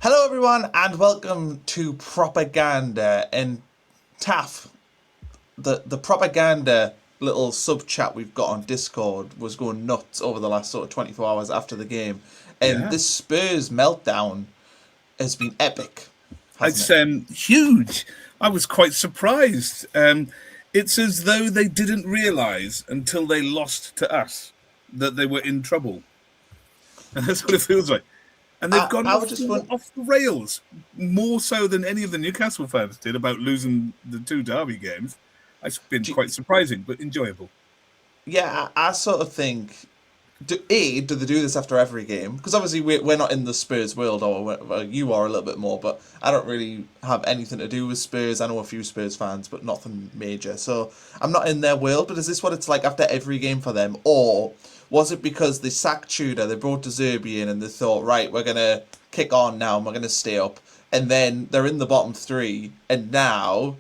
Hello, everyone, and welcome to Propaganda. And Taff, the propaganda little sub chat we've got on Discord was going nuts over the last sort of 24 hours after the game. And Yeah, this Spurs meltdown has been epic, hasn't it's it? huge. I was quite surprised. It's as though they didn't realise until they lost to us that they were in trouble, and that's what it feels like. And they've gone I would just want, off the rails more so than any of the Newcastle fans did about losing the two Derby games. It's been quite surprising, but enjoyable. yeah, I sort of think do they do this after every game? Because obviously we're not in the Spurs world, or well, you are a little bit more, but I don't really have anything to do with Spurs. I know a few Spurs fans, but nothing major. So I'm not in their world. But is this what it's like after every game for them, or was it because they sacked Tudor, they brought De Zerbi in, and they thought, right, we're gonna kick on now, and we're gonna stay up, and then they're in the bottom three, and now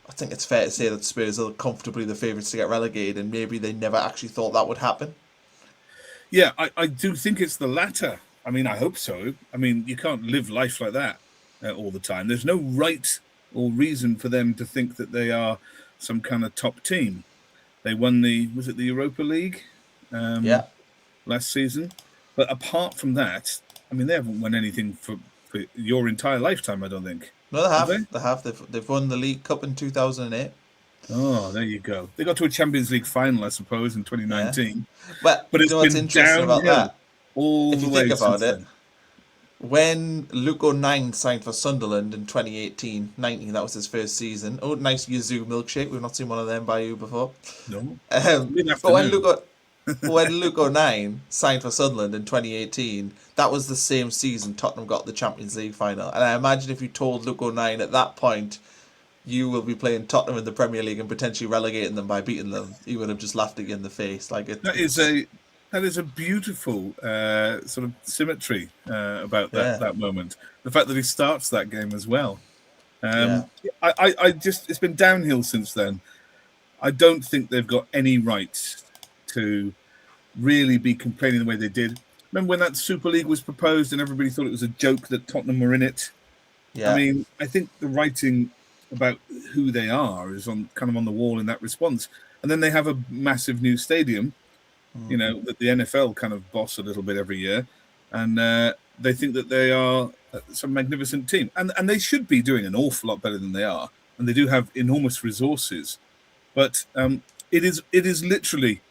I think it's fair to say that Spurs are comfortably the favourites to get relegated, and maybe they never actually thought that would happen. Yeah, I do think it's the latter. I mean, I hope so. I mean, you can't live life like that all the time. There's no right or reason for them to think that they are some kind of top team. They won was it the Europa League Yeah. last season? But apart from that, I mean, they haven't won anything for your entire lifetime, I don't think. No, they Have they? have. They have. They've won the League Cup in 2008. Oh, there you go. They got to a Champions League final, I suppose, in Yeah. 2019. But But do you it's know what's been interesting about downhill that? all If the you think way about since it, then. when Luke O'Nien signed for Sunderland in 2018-19, that was his first season. Oh, nice Yazoo milkshake. We've not seen one of them by you before. No, Um, but mid-afternoon. when Luke O'Nien signed for Sunderland in 2018, that was the same season Tottenham got the Champions League final. And I imagine if you told Luke O'Nien at that point you will be playing Tottenham in the Premier League and potentially relegating them by beating them, he would have just laughed at you in the face. Like That is it's a that is a beautiful sort of symmetry about yeah, that moment. The fact that he starts that game as well. yeah, Um, I just it's been downhill since then. I don't think they've got any right to really be complaining the way they did. Remember when that Super League was proposed and everybody thought it was a joke that Tottenham were in it? I yeah, mean, I think the writing about who they are is on kind of on the wall in that response. And then they have a massive new stadium, that the NFL kind of boss a little bit every year, and they think that they are some magnificent team, and they should be doing an awful lot better than they are, and they do have enormous resources, but it is literally.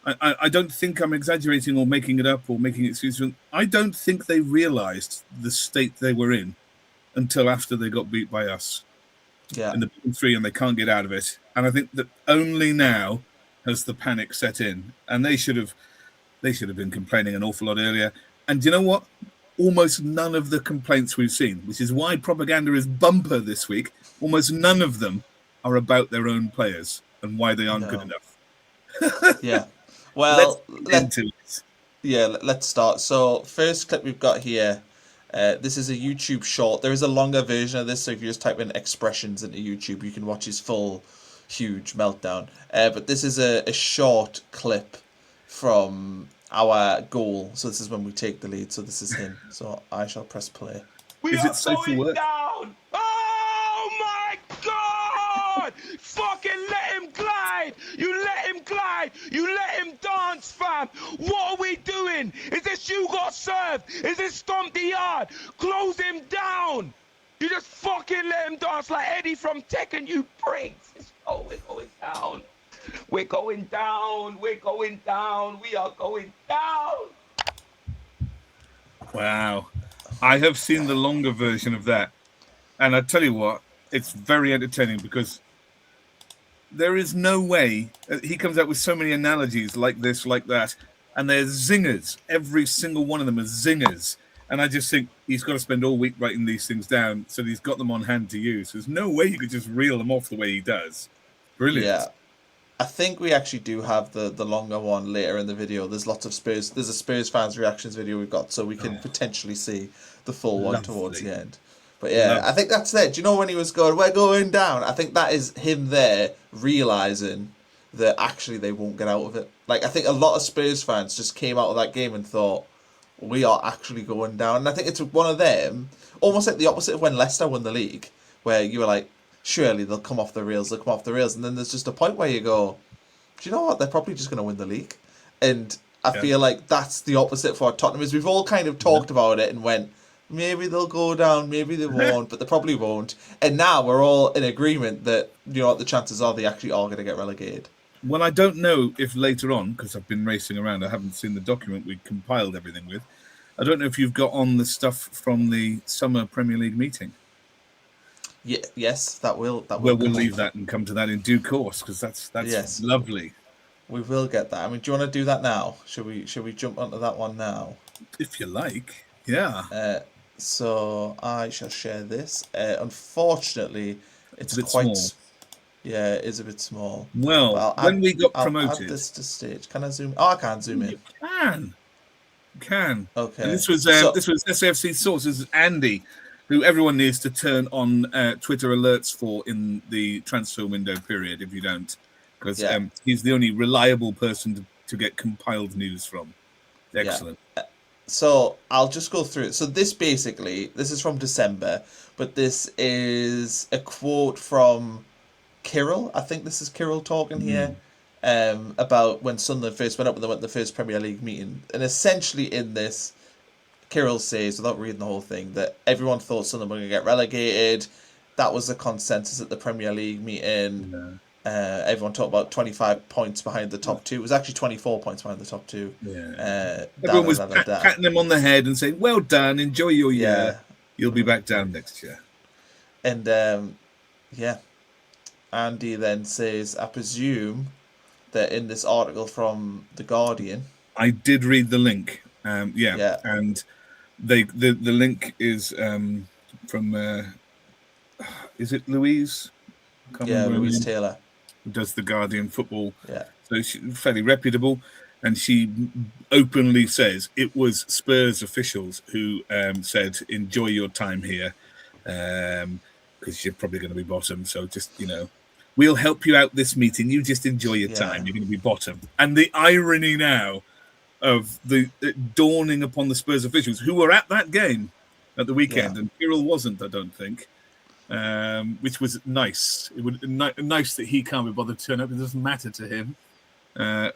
I don't think I'm exaggerating or making it up or making excuses. I don't think they realised the state they were in until after they got beat by us yeah, in the bottom three and they can't get out of it. And I think that only now has the panic set in, and they should have been complaining an awful lot earlier. And you know what? Almost none of the complaints we've seen, which is why propaganda is bumper this week, almost none of them are about their own players and why they aren't good no, enough. yeah. Let's Well, get into it. let's start. So first clip we've got here. This is a YouTube short. There is a longer version of this, so if you just type in expressions into YouTube, you can watch his full, huge meltdown. But this is a short clip from our goal. So this is when we take the lead. So this is him. So I shall press play. We Is are it safe for going work? down! Oh my God! Fucking let him glide! You let him glide! You let him dance, fam! What are we doing? Is this you got served? Is this stomp the yard? Close him down! You just fucking let him dance like Eddie from Tekken, you pricks! Oh, we're going down! We're going down! We're going down! We are going down! Wow. I have seen the longer version of that. And I tell you what, it's very entertaining because there is no way he comes out with so many analogies like this, like that, and they're zingers. Every single one of them is zingers. And I just think he's got to spend all week writing these things down so that he's got them on hand to use. There's no way you could just reel them off the way he does. Brilliant. Yeah. I think we actually do have the longer one later in the video. There's lots of Spurs. There's a Spurs fans reactions video we've got, so we can potentially see the full one towards the Lovely. end. But yeah, Love. I think that's it. Do you know when he was going, "We're going down"? I think that is him there realizing that actually they won't get out of it. Like I think a lot of Spurs fans just came out of that game and thought, we are actually going down. And I think it's one of them, almost like the opposite of when Leicester won the league, where you were like, surely they'll come off the rails, and then there's just a point where you go, do you know what? They're probably just going to win the league. And I feel like that's the opposite for Tottenham. Is we've all kind of talked about it and went, maybe they'll go down, maybe they won't, but they probably won't. And now we're all in agreement that, you know what, the chances are they actually are going to get relegated. Well, I don't know if later on, because I've been racing around, I haven't seen the document we compiled everything with. I don't know if you've got on the stuff from the summer Premier League meeting. Yeah, yes, that will. Well, we'll leave that and come to that in due course, because that's lovely. We will get that. I mean, do you want to do that now? Should we jump onto that one now? If you like, yeah. So I shall share this. Unfortunately, it's quite small. Yeah, it is a bit small. Well, when we got promoted, I'll add this to stage. Can I zoom? Oh, I can't zoom in. You can. Okay. And this was SAFC sources Andy, who everyone needs to turn on Twitter alerts for in the transfer window period. If you don't, because he's the only reliable person to get compiled news from. Excellent. Yeah. So I'll just go through it. So this is from December, but this is a quote from Kirill. I think this is Kirill talking here about when Sunderland first went up and they went to the first Premier League meeting. And essentially in this, Kirill says, without reading the whole thing, that everyone thought Sunderland were going to get relegated. That was the consensus at the Premier League meeting. Yeah. Everyone talked about 25 points behind the top two. It was actually 24 points behind the top two. Yeah. Everyone was patting them on the head and saying, well done, enjoy your year. You'll be back down next year. And, Andy then says, I presume that in this article from The Guardian... I did read the link. And the link is from... is it Louise? Louise Taylor. Who does the Guardian football. Yeah. So she's fairly reputable. And she openly says it was Spurs officials who said, enjoy your time here, because you're probably going to be bottom. So just, we'll help you out this meeting. You just enjoy your time. You're going to be bottom. And the irony now of the dawning upon the Spurs officials who were at that game at the weekend, and Kirill wasn't, I don't think. Which was nice. It would nice that he can't be bothered to turn up. It doesn't matter to him.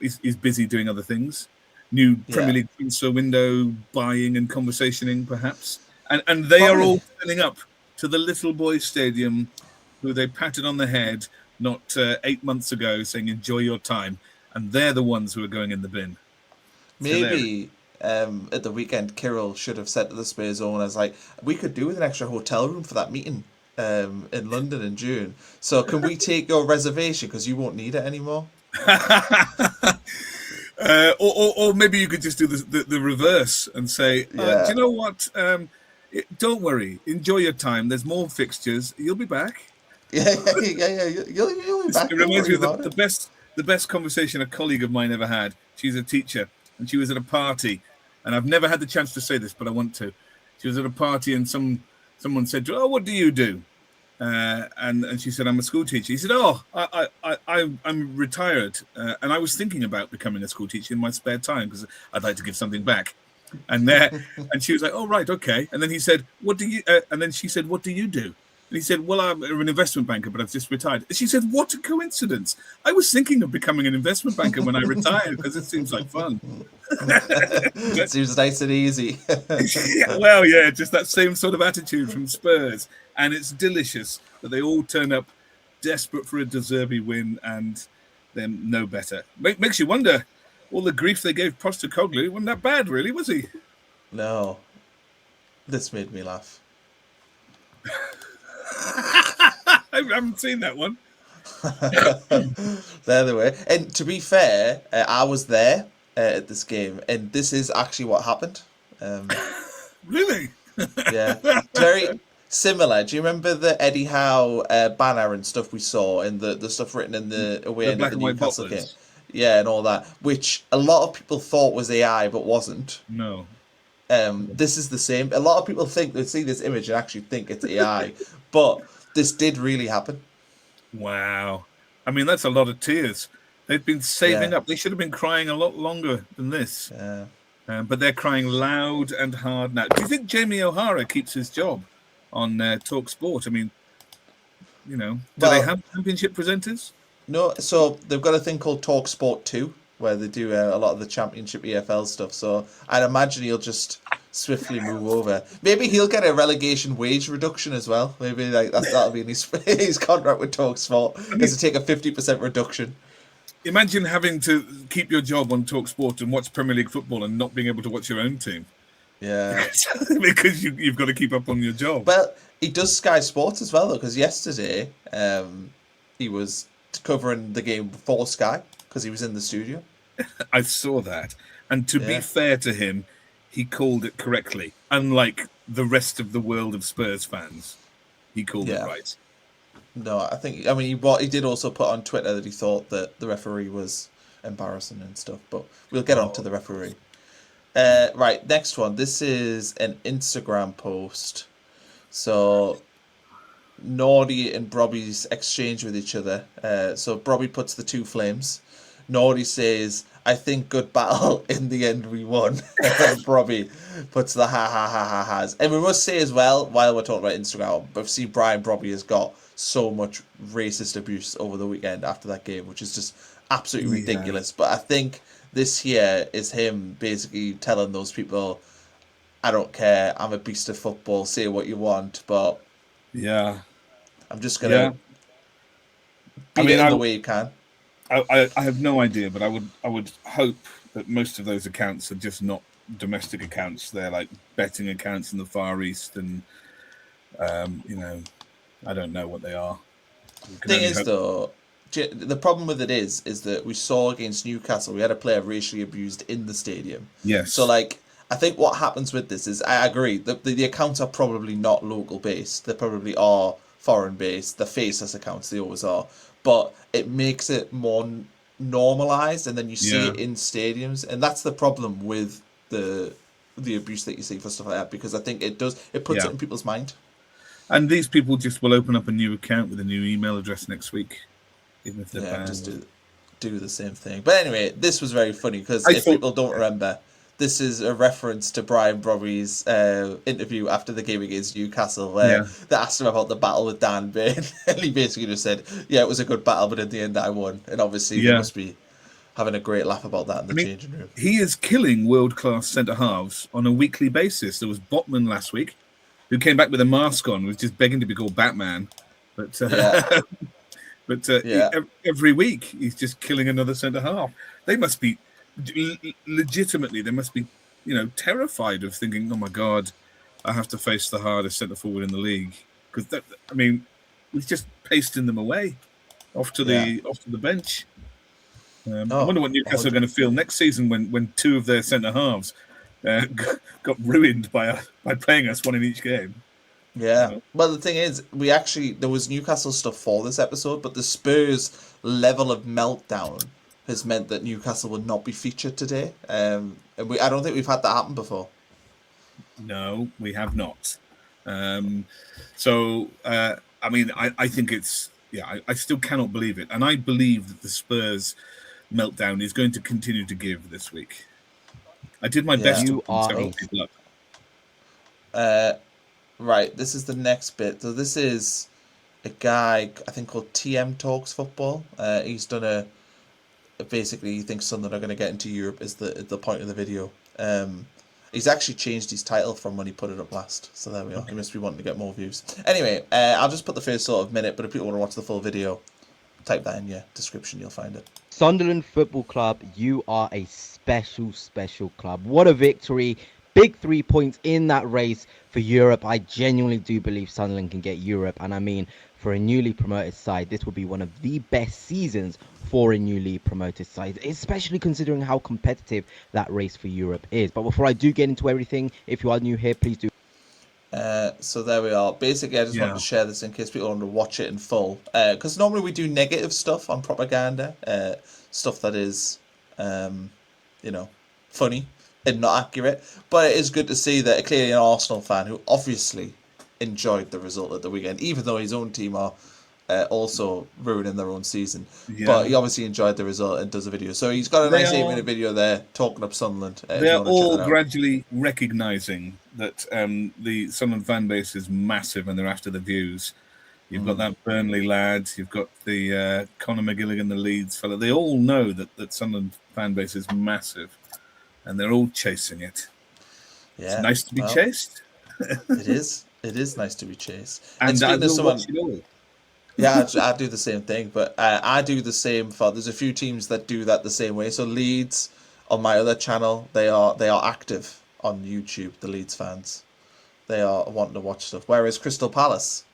He's busy doing other things. New Premier League transfer window buying and conversationing, perhaps. And they are all turning up to the Little Boys Stadium, who they patted on the head not 8 months ago, saying enjoy your time, and they're the ones who are going in the bin. Maybe at the weekend, Kirill should have said to the Spurs owners, like, we could do with an extra hotel room for that meeting in London in June. So can we take your reservation because you won't need it anymore? Or maybe you could just do the reverse and say, do you know what? Don't worry. Enjoy your time. There's more fixtures. You'll be back. Yeah. You'll be back. It reminds me of the best conversation a colleague of mine ever had. She's a teacher, and she was at a party, and I've never had the chance to say this, but I want to. She was at a party, and someone said to her, "Oh, what do you do?" And she said, "I'm a school teacher." He said, "Oh, I'm retired, and I was thinking about becoming a school teacher in my spare time because I'd like to give something back." And she was like, "Oh, right, okay." And then he said, "What do you?" And then she said, "What do you do?" And he said, "Well, I'm an investment banker, but I've just retired." And she said, "What a coincidence! I was thinking of becoming an investment banker when I retired because it seems like fun." It seems nice and easy. Well, yeah, just that same sort of attitude from Spurs, and it's delicious that they all turn up desperate for a De Zerbi win and then no better. Makes you wonder. All the grief they gave Postecoglou wasn't that bad, really, was he? No. This made me laugh. I haven't seen that one. There they were. And to be fair, I was there at this game, and this is actually what happened. Really? Yeah. Very similar. Do you remember the Eddie Howe banner and stuff we saw, and the stuff written in the away The end black of the and white Newcastle game? bottlers. Yeah, and all that, which a lot of people thought was AI, but wasn't. No. This is the same. A lot of people think they see this image and actually think it's AI, but this did really happen. Wow. I mean, that's a lot of tears. They've been saving up. They should have been crying a lot longer than this. Yeah. But they're crying loud and hard now. Do you think Jamie O'Hara keeps his job on TalkSport? I mean, do they Well, have championship presenters? no, so they've got a thing called TalkSport 2, where they do a lot of the Championship EFL stuff. So I'd imagine he'll just swiftly move over. Maybe he'll get a relegation wage reduction as well. Maybe like that'll be in his his contract with TalkSport, is to take a 50% reduction. Imagine having to keep your job on TalkSport and watch Premier League football and not being able to watch your own team. Yeah. Because you've got to keep up on your job. Well, he does Sky Sports as well, though, because yesterday he was covering the game for Sky because he was in the studio. I saw that. And to be fair to him, he called it correctly. Unlike the rest of the world of Spurs fans, he called it right. No, I mean, he did also put on Twitter that he thought that the referee was embarrassing and stuff, but we'll get on to the referee. Right, next one. This is an Instagram post. So, Nordy and Brobbey's exchange with each other. So, Brobbey puts the two flames. Nordy says, "I think good battle. In the end, we won." And Brobbey puts the ha ha ha ha has. And we must say as well, while we're talking about Instagram, I've seen Brian Brobbey has got so much racist abuse over the weekend after that game, which is just absolutely ridiculous. But I think this here is him basically telling those people, "I don't care. I'm a beast of football. Say what you want, but I'm just gonna beat it in the way you can." I have no idea, but I would hope that most of those accounts are just not domestic accounts. They're like betting accounts in the Far East, and I don't know what they are. Thing is, though, the problem with it is that we saw against Newcastle, we had a player racially abused in the stadium. Yes. So, like, I think what happens with this is, I agree, the accounts are probably not local based. They probably are foreign based. The faceless accounts, they always are. But it makes it more normalized, and then you see it in stadiums, and that's the problem with the abuse that you see for stuff like that, because I think it puts it in people's mind. And these people just will open up a new account with a new email address next week, even if they're banned. Just do the same thing. But anyway, this was very funny because if people don't remember, this is a reference to Brian Brobbey's interview after the game against Newcastle, where they asked him about the battle with Dan Burn, and he basically just said, "Yeah, it was a good battle, but in the end, I won." And obviously, they must be having a great laugh about that in the changing room. He is killing world-class centre halves on a weekly basis. There was Botman last week, who came back with a mask on, was just begging to be called Batman, but every week he's just killing another centre half. They must be legitimately, they must be, terrified of thinking, "Oh my God, I have to face the hardest centre forward in the league," because he's just pasting them away off to the bench. I wonder what Newcastle are going to feel next season when two of their centre halves got ruined by playing us one in each game. Yeah. Well, the thing is, there was Newcastle stuff for this episode, but the Spurs level of meltdown has meant that Newcastle would not be featured today. And I don't think we've had that happen before. No, we have not. I think it's, I still cannot believe it. And I believe that the Spurs meltdown is going to continue to give this week. I did my best to several people up. Right, this is the next bit. So this is a guy, I think, called TM Talks Football. He's done basically, he thinks Sunderland are going to get into Europe is the point of the video. He's actually changed his title from when he put it up last. So there we are. He must be wanting to get more views. Anyway, I'll just put the first sort of minute, but if people want to watch the full video, type that in your description, you'll find it. Sunderland Football Club, you are a special, special club. What a victory. Big 3 points in that race for Europe. I genuinely do believe Sunderland can get Europe. And I mean, for a newly promoted side, this will be one of the best seasons for a newly promoted side, especially considering how competitive that race for Europe is. But before I do get into everything, if you are new here, please do. So there we are. Basically, I just wanted to share this in case people want to watch it in full. Because normally we do negative stuff on propaganda, stuff that is, funny and not accurate. But it is good to see that clearly an Arsenal fan who obviously enjoyed the result at the weekend, even though his own team are also ruining their own season. Yeah. But he obviously enjoyed the result and does a video. So he's got a nice 8-minute video there talking up Sunderland. If you They're want to check all that out. gradually recognising that the Sunderland fan base is massive and they're after the views. You've got that Burnley lad. You've got the Conor McGilligan, the Leeds fella. They all know that Sunderland fan base is massive, and they're all chasing it. Yeah, It's nice to be chased. It is. It is nice to be chased. And I speaking of will someone, watch it all. yeah, I do the same thing, but I do the same for. There's a few teams that do that the same way. So Leeds, on my other channel, they are active on YouTube. The Leeds fans, they are wanting to watch stuff. Whereas Crystal Palace,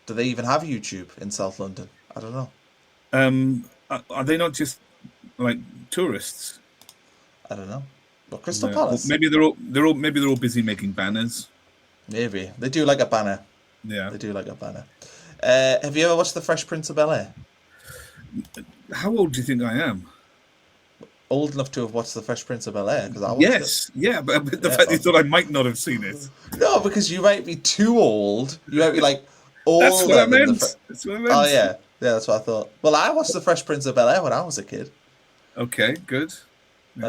do they even have YouTube in South London? I don't know. Are they not just like tourists? I don't know. But Crystal No. Palace, Maybe they're all busy making banners. maybe they do like a banner. Yeah. They do like a banner. Have you ever watched The Fresh Prince of Bel-Air? How old do you think I am? Old enough to have watched The Fresh Prince of Bel-Air? Because I watched it. Yes. Yeah, but the fact you thought I might not have seen it. No, because you might be too old. You might be like older. That's what I than meant. That's what I meant. Oh yeah, that's what I thought. Well, I watched The Fresh Prince of Bel-Air when I was a kid. Okay, good.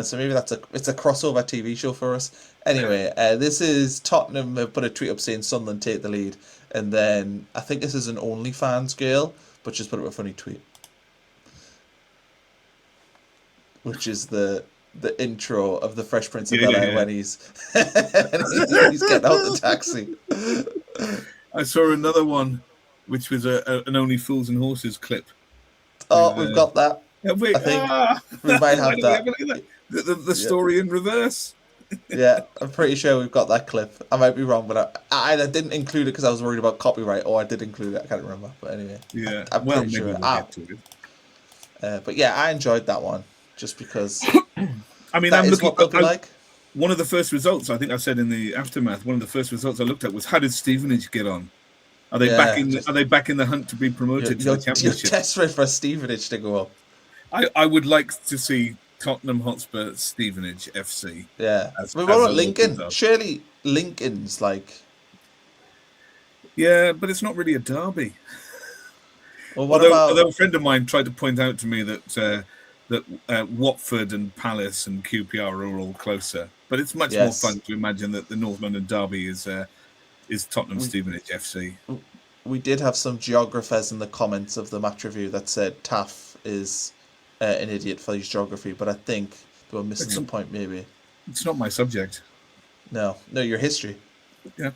So maybe it's a crossover TV show for us. Anyway, this is Tottenham have put a tweet up saying Sunderland take the lead, and then I think this is an OnlyFans girl, but just put up a funny tweet, which is the intro of The Fresh Prince of Bel-Air when he's he's getting out the taxi. I saw another one, which was an Only Fools and Horses clip. Oh, we've got that. I think we might have that. The story in reverse. Yeah, I'm pretty sure we've got that clip. I might be wrong, but I didn't include it because I was worried about copyright, or I did include it. I can't remember. But anyway, Yeah, I'm well, pretty maybe sure. we'll get to it. But yeah, I enjoyed that one just because I mean, that I'm is looking what they'll be like. One of the first results, I think I said in the aftermath, one of the first results I looked at was how did Stevenage get on? Are they back in the hunt to be promoted to the You're championship? desperate for Stevenage to go up. I would like to see Tottenham Hotspur Stevenage FC. Yeah. As What about a Lincoln? local Surely Lincoln's like. Yeah, but it's not really a derby. Well, what about? Although a friend of mine tried to point out to me that Watford and Palace and QPR are all closer, but it's much more fun to imagine that the North London derby is Tottenham Stevenage FC. We did have some geographers in the comments of the match review that said Taff is an idiot for his geography, but I think they were missing the point. Maybe it's not my subject. No, your history. Yeah,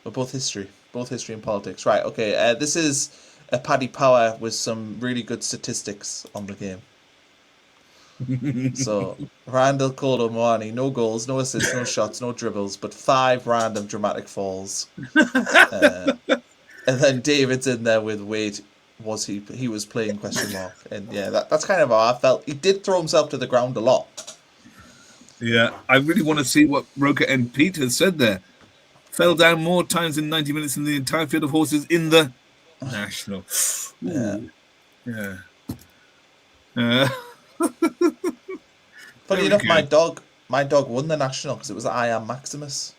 we're both history and politics. Right? Okay. This is a Paddy Power with some really good statistics on the game. So Randall Colo Moani, no goals, no assists, no shots, no dribbles, but 5 random dramatic falls. And then David's in there with wait, was he was playing ? And yeah, that's kind of how I felt. He did throw himself to the ground a lot. Yeah, I really want to see what Roker and Pete has said there. Fell down more times in 90 minutes than the entire field of horses in the National. Ooh. Yeah. Funny enough, my dog won the National because it was I Am Maximus,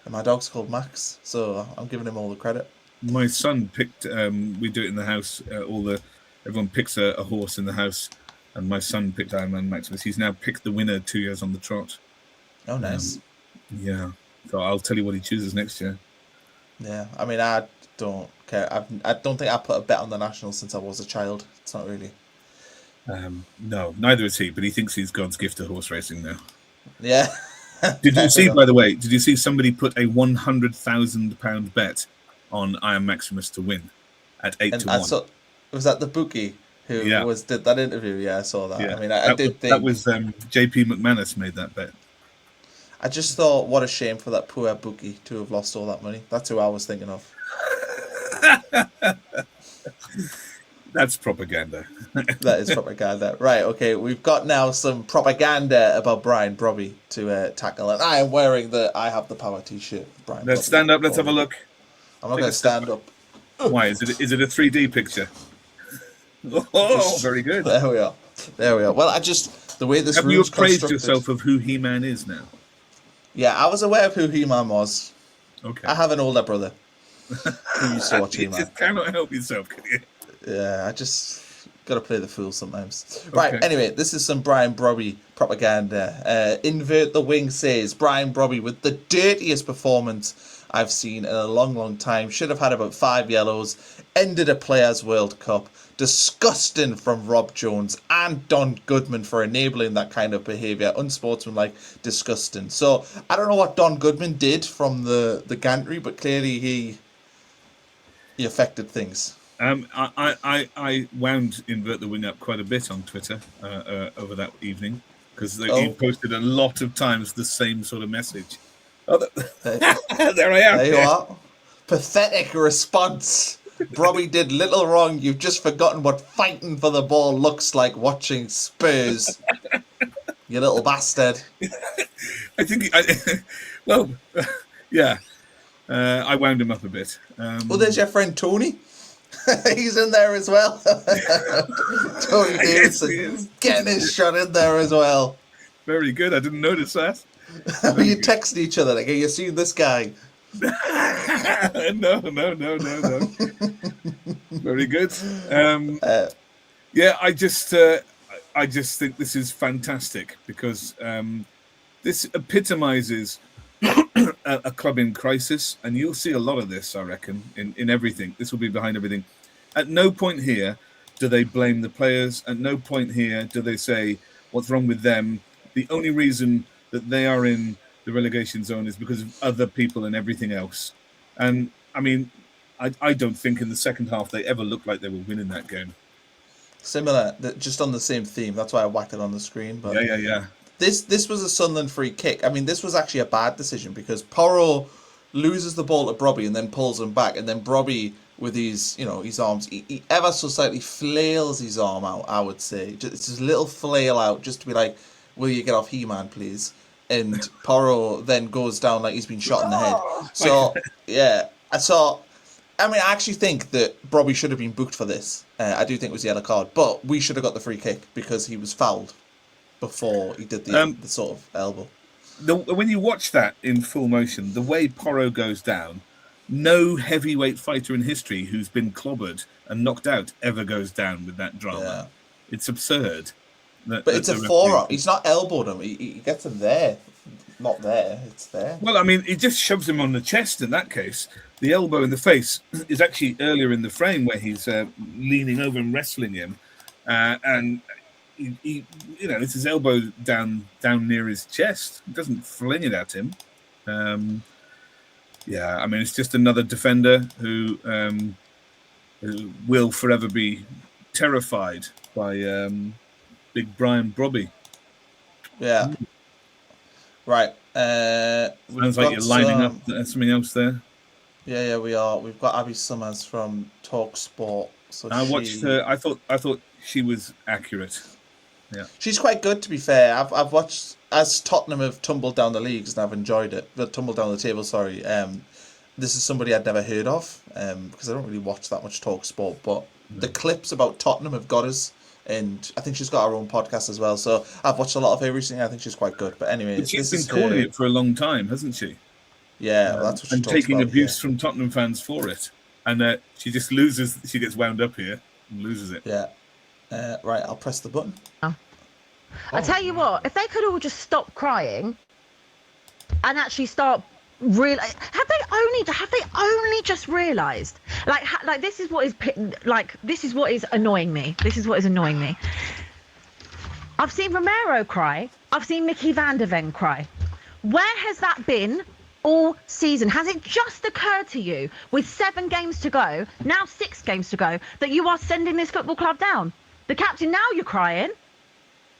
and my dog's called Max, so I'm giving him all the credit. My son picked. We do it in the house. Everyone picks a horse in the house, and my son picked I Am Maximus. He's now picked the winner 2 years on the trot. Oh, nice. Yeah. So I'll tell you what he chooses next year. Yeah, I mean, I don't care. I don't think I put a bet on the National since I was a child. It's not really. No, neither is he, but he thinks he's God's gift to horse racing now. Yeah. Did you see, by the way, somebody put a £100,000 bet on I Am Maximus to win at 8 to 1? Was that the bookie who did that interview? Yeah, I saw that. Yeah. I mean, I did think... That was JP McManus made that bet. I just thought, what a shame for that poor bookie to have lost all that money. That's who I was thinking of. That's propaganda. That is propaganda. Right, okay. We've got now some propaganda about Brian Brobbey to tackle. And I am wearing the I Have the Power t-shirt. Brian Let's stand up. Let's have a look. I'm not going to stand up. Why? Is it a 3D picture? Oh, very good. There we are. Well, the way this have room's you appraised constructed... yourself of who He-Man is now? Yeah, I was aware of who He-Man was. Okay. I have an older brother who used to watch He-Man. You just cannot help yourself, can you? Yeah, I just gotta play the fool sometimes. Right, Okay. anyway, this is some Brian Brobbey propaganda. Invert the Wing says Brian Brobbey with the dirtiest performance I've seen in a long, long time. Should have had about 5 yellows. Ended a Players' World Cup. Disgusting from Rob Jones and Don Goodman for enabling that kind of behaviour. Unsportsmanlike, disgusting. So I don't know what Don Goodman did from the gantry, but clearly he affected things. I wound Invert the Wing up quite a bit on Twitter over that evening because he posted a lot of times the same sort of message. Oh, there I am. There you are. Pathetic response. Brobbey did little wrong. You've just forgotten what fighting for the ball looks like watching Spurs. You little bastard. I think, well, yeah. I wound him up a bit. Well, there's your friend Tony. He's in there as well. Tony Davidson getting his shot in there as well. Very good. I didn't notice that. You texting each other like, "Hey, you seen this guy?" No. Very good. Yeah, I just think this is fantastic because this epitomizes a club in crisis, and you'll see a lot of this, I reckon, in everything. This will be behind everything. At no point here do they blame the players. At no point here do they say what's wrong with them. The only reason that they are in the relegation zone is because of other people and everything else. And I mean, I don't think in the second half they ever looked like they were winning that game. Similar, just on the same theme. That's why I whacked it on the screen. But Yeah. This was a Sunderland free kick. I mean, this was actually a bad decision because Porro loses the ball to Brobbey and then pulls him back, and then Brobbey with his arms, he ever so slightly flails his arm out. I would say it's just a little flail out just to be like, "Will you get off He-Man, please?" And Porro then goes down like he's been shot in the head. So yeah, I actually think that Brobbey should have been booked for this. I do think it was a yellow card, but we should have got the free kick because he was fouled before he did the sort of elbow. When you watch that in full motion, the way Porro goes down, no heavyweight fighter in history who's been clobbered and knocked out ever goes down with that drama. Yeah. It's absurd. But it's a forearm. He's not elbowed him. He gets him there. Not there. It's there. Well, I mean, he just shoves him on the chest in that case. The elbow in the face is actually earlier in the frame where he's leaning over and wrestling him. And he it's his elbow down near his chest. He doesn't fling it at him. Yeah, I mean, it's just another defender who will forever be terrified by big Brian Brobbey. Yeah. Right. Sounds like you're lining up something else there. Yeah, we are. We've got Abby Summers from TalkSport. So I watched her. I thought she was accurate. Yeah, she's quite good, to be fair. I've watched as Tottenham have tumbled down the leagues and I've enjoyed it. But tumbled down the table, sorry. This is somebody I'd never heard of because I don't really watch that much TalkSport. But the clips about Tottenham have got us, and I think she's got her own podcast as well. So I've watched a lot of her recently. I think she's quite good. But anyway, but she's been calling it for a long time, hasn't she? Yeah, well, that's what she and talks taking about, abuse from Tottenham fans for it, and she just loses. She gets wound up here and loses it. Yeah. Right, I'll press the button. I tell you what, if they could all just stop crying and actually start really, have they only just realised? Like this is what is annoying me. This is what is annoying me. I've seen Romero cry. I've seen Mickey van der Ven cry. Where has that been all season? Has it just occurred to you with 7 games to go, now 6 games to go, that you are sending this football club down? The captain, now you're crying.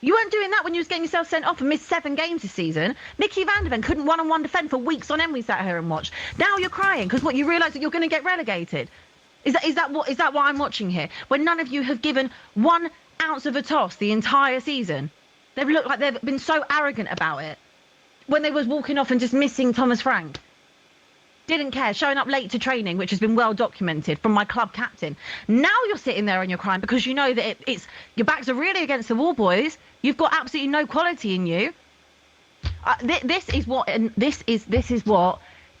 You weren't doing that when you was getting yourself sent off and missed 7 games this season. Mickey van der Ven couldn't one-on-one defend for weeks on end. We sat here and watched. Now you're crying because you realise that you're going to get relegated. Is that what I'm watching here? When none of you have given 1 ounce of a toss the entire season. They've looked like they've been so arrogant about it. When they was walking off and just missing Thomas Frank. Didn't care, showing up late to training, which has been well documented from my club captain. Now you're sitting there and you're crying because you know that it's your backs are really against the wall, boys. You've got absolutely no quality in you. This is what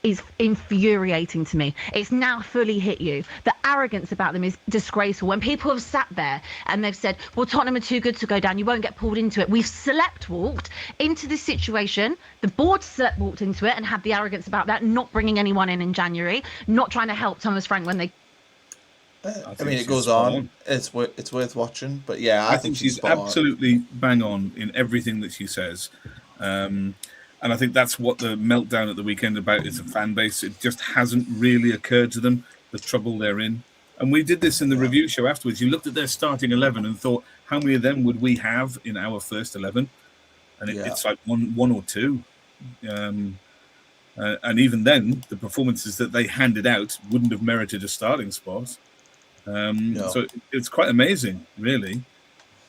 is infuriating to me. It's now fully hit you. The arrogance about them is disgraceful. When people have sat there and they've said, well, Tottenham are too good to go down, you won't get pulled into it. We've sleepwalked into this situation. The board sleepwalked into it and had the arrogance about that, not bringing anyone in January, not trying to help Thomas Frank when they... I mean, it goes on. It's worth watching, but yeah, I think she's absolutely bang on in everything that she says, and I think that's what the meltdown at the weekend about is the fan base. It just hasn't really occurred to them the trouble they're in, and we did this in the review show afterwards. You looked at their starting 11 and thought, how many of them would we have in our first 11? And it's like one or two, and even then, the performances that they handed out wouldn't have merited a starting spot. So it's quite amazing, really,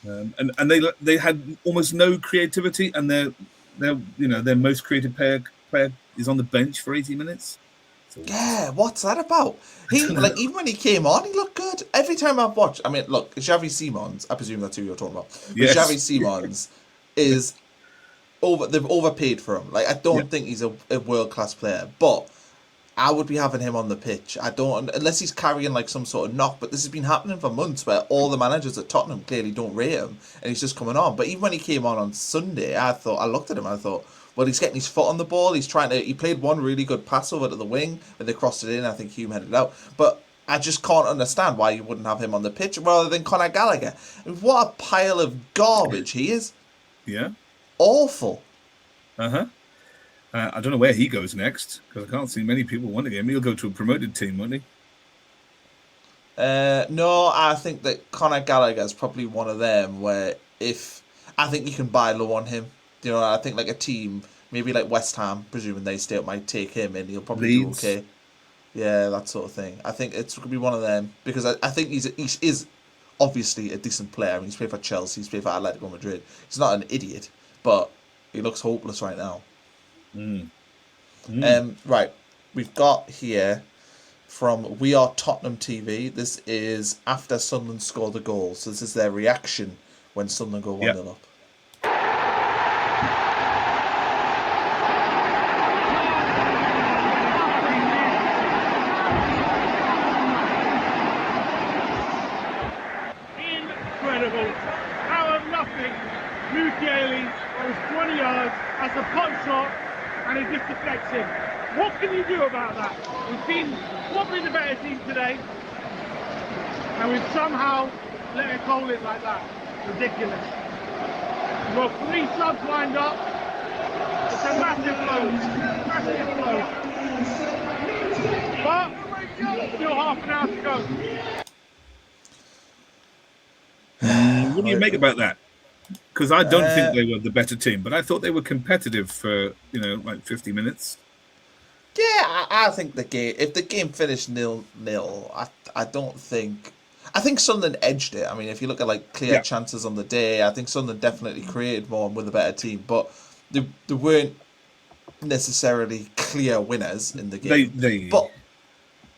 and they had almost no creativity, and their most creative player is on the bench for 80 minutes. Yeah, what's that about? Even when he came on, he looked good. Every time I've watched, I mean, look, Xavi Simons, I presume that's who you're talking about. But yes. Xavi Simons is they've overpaid for him. Like, I don't think he's a world-class player, but I would be having him on the pitch. I don't, unless he's carrying like some sort of knock, but this has been happening for months where all the managers at Tottenham clearly don't rate him and he's just coming on. But even when he came on Sunday, I looked at him and I thought, well, he's getting his foot on the ball. He played one really good pass over to the wing when they crossed it in. I think Hume headed out. But I just can't understand why you wouldn't have him on the pitch rather than Conor Gallagher. And what a pile of garbage he is. Yeah. Awful. Uh-huh. I don't know where he goes next because I can't see many people wanting him. He'll go to a promoted team, won't he? No, I think that Conor Gallagher is probably one of them where I think you can buy low on him. You know, I think like a team, maybe like West Ham, presuming they stay up, might take him and he'll probably Leeds. do okay. Yeah, that sort of thing. I think it's going to be one of them because I think he is obviously a decent player. I mean, he's played for Chelsea, he's played for Atletico Madrid. He's not an idiot, but he looks hopeless right now. Right, we've got here from We Are Tottenham TV. This is after Sunderland scored the goal. So this is their reaction when Sunderland go 1-0 up. Incredible. Out of nothing, Mukiele goes 20 yards, has a pot shot, and it just deflects him. What can you do about that? We've been probably the better team today, and we've somehow let it goal in like that. Ridiculous. We've got 3 subs lined up. It's a massive blow. Massive blow. But still half an hour to go. What do you make about that? Because I don't think they were the better team, but I thought they were competitive for, like 50 minutes. Yeah, I think if the game finished 0-0, I don't think... I think Sunderland edged it. I mean, if you look at like clear chances on the day, I think Sunderland definitely created more with a better team, but they weren't necessarily clear winners in the game.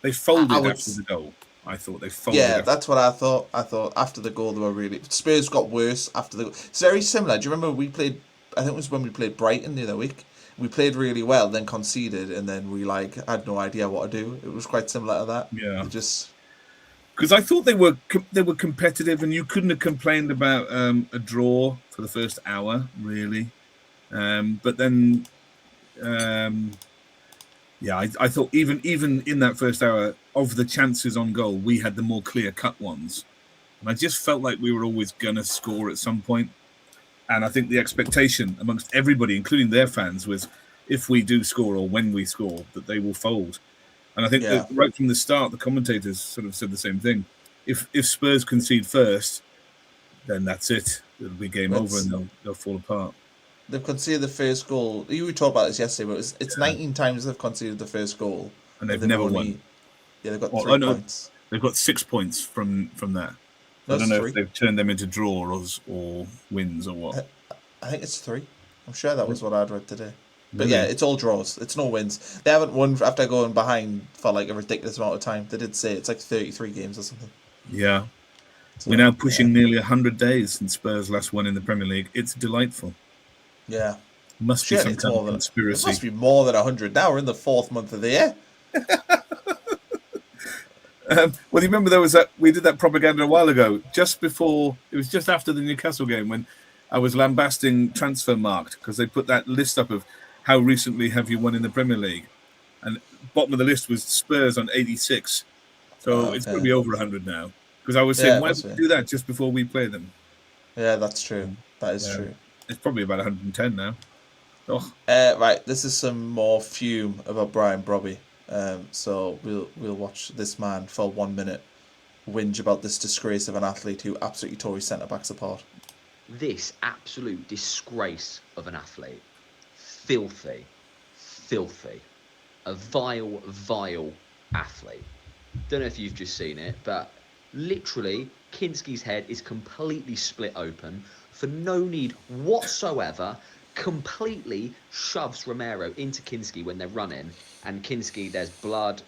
They folded after the goal. I thought they folded. Yeah, that's what I thought. I thought after the goal they were really... Spurs got worse after the goal. It's very similar. Do you remember we played... I think it was when we played Brighton the other week. We played really well, then conceded, and then we had no idea what to do. It was quite similar to that. Yeah. Just... Because I thought they were competitive, and you couldn't have complained about a draw for the first hour, really. But then, I thought even in that first hour, of the chances on goal, we had the more clear-cut ones. And I just felt like we were always going to score at some point. And I think the expectation amongst everybody, including their fans, was if we do score or when we score, that they will fold. And I think that right from the start, the commentators sort of said the same thing. If Spurs concede first, then that's it. It'll be game over and they'll fall apart. They've conceded the first goal. We talked about this yesterday, but it's 19 times they've conceded the first goal. And they've never won. Yeah, they've got 3 points. They've got 6 points from that. I don't know if they've turned them into draws or wins or what. I think it's 3. I'm sure that was what I'd read today. But yeah, it's all draws. It's no wins. They haven't won after going behind for like a ridiculous amount of time. They did say it's like 33 games or something. Yeah. So, we're now pushing nearly 100 days since Spurs last won in the Premier League. It's delightful. Yeah. Must be Surely some it's kind more of than it conspiracy. must be more than 100 now. We're in the 4th month of the year. Well, you remember there was that we did that propaganda a while ago, just before it was just after the Newcastle game when I was lambasting Transfermarkt because they put that list up of how recently have you won in the Premier League, and bottom of the list was Spurs on 86, so it's going to Okay. be over 100 now. Because I was Yeah, saying, it why must would be. we do that just before we play them? Yeah, that's true. That is Yeah. true. It's probably about 110 now. Oh, Right, this is some more fume about Brian Brobbey. So we'll watch this man for 1 minute whinge about this disgrace of an athlete who absolutely tore his centre backs apart. This absolute disgrace of an athlete. Filthy. A vile athlete. Don't know if you've just seen it, but literally Kinski's head is completely split open for no need whatsoever. Completely shoves Romero into Kinski when they're running, and Kinski, there's blood.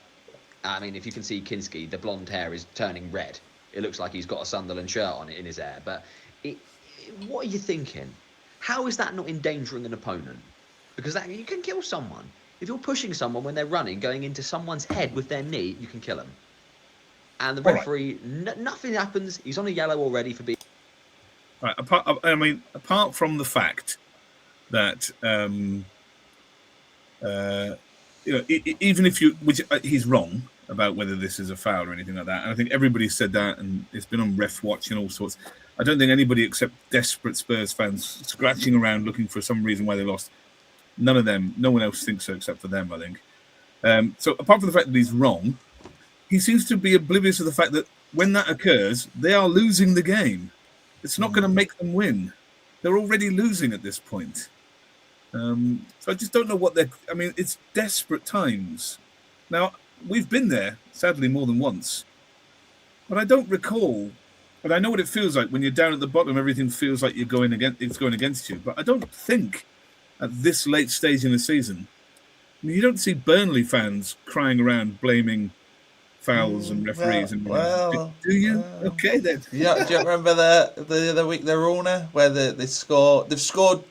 I mean, if you can see Kinski, the blonde hair is turning red. It looks like he's got a Sunderland shirt on it in his hair. But what are you thinking? How is that not endangering an opponent? Because you can kill someone. If you're pushing someone when they're running, going into someone's head with their knee, you can kill them. And the referee, nothing happens. He's on a yellow already for being... right. Apart from the fact that even if he's wrong about whether this is a foul or anything like that, and I think everybody said that, and it's been on Ref Watch and all sorts. I don't think anybody except desperate Spurs fans scratching around looking for some reason why they lost. None of them, no one else thinks so except for them, I think. So apart from the fact that he's wrong, he seems to be oblivious of the fact that when that occurs, they are losing the game. It's not going to make them win. They're already losing at this point. So I just don't know what they're... I mean, it's desperate times. Now, we've been there, sadly, more than once. But I don't recall... But I know what it feels like when you're down at the bottom, everything feels like it's going against you. But I don't think at this late stage in the season, I mean, you don't see Burnley fans crying around blaming fouls and referees. Do you? Okay, then. Yeah, do you remember the other week the Rona where they've scored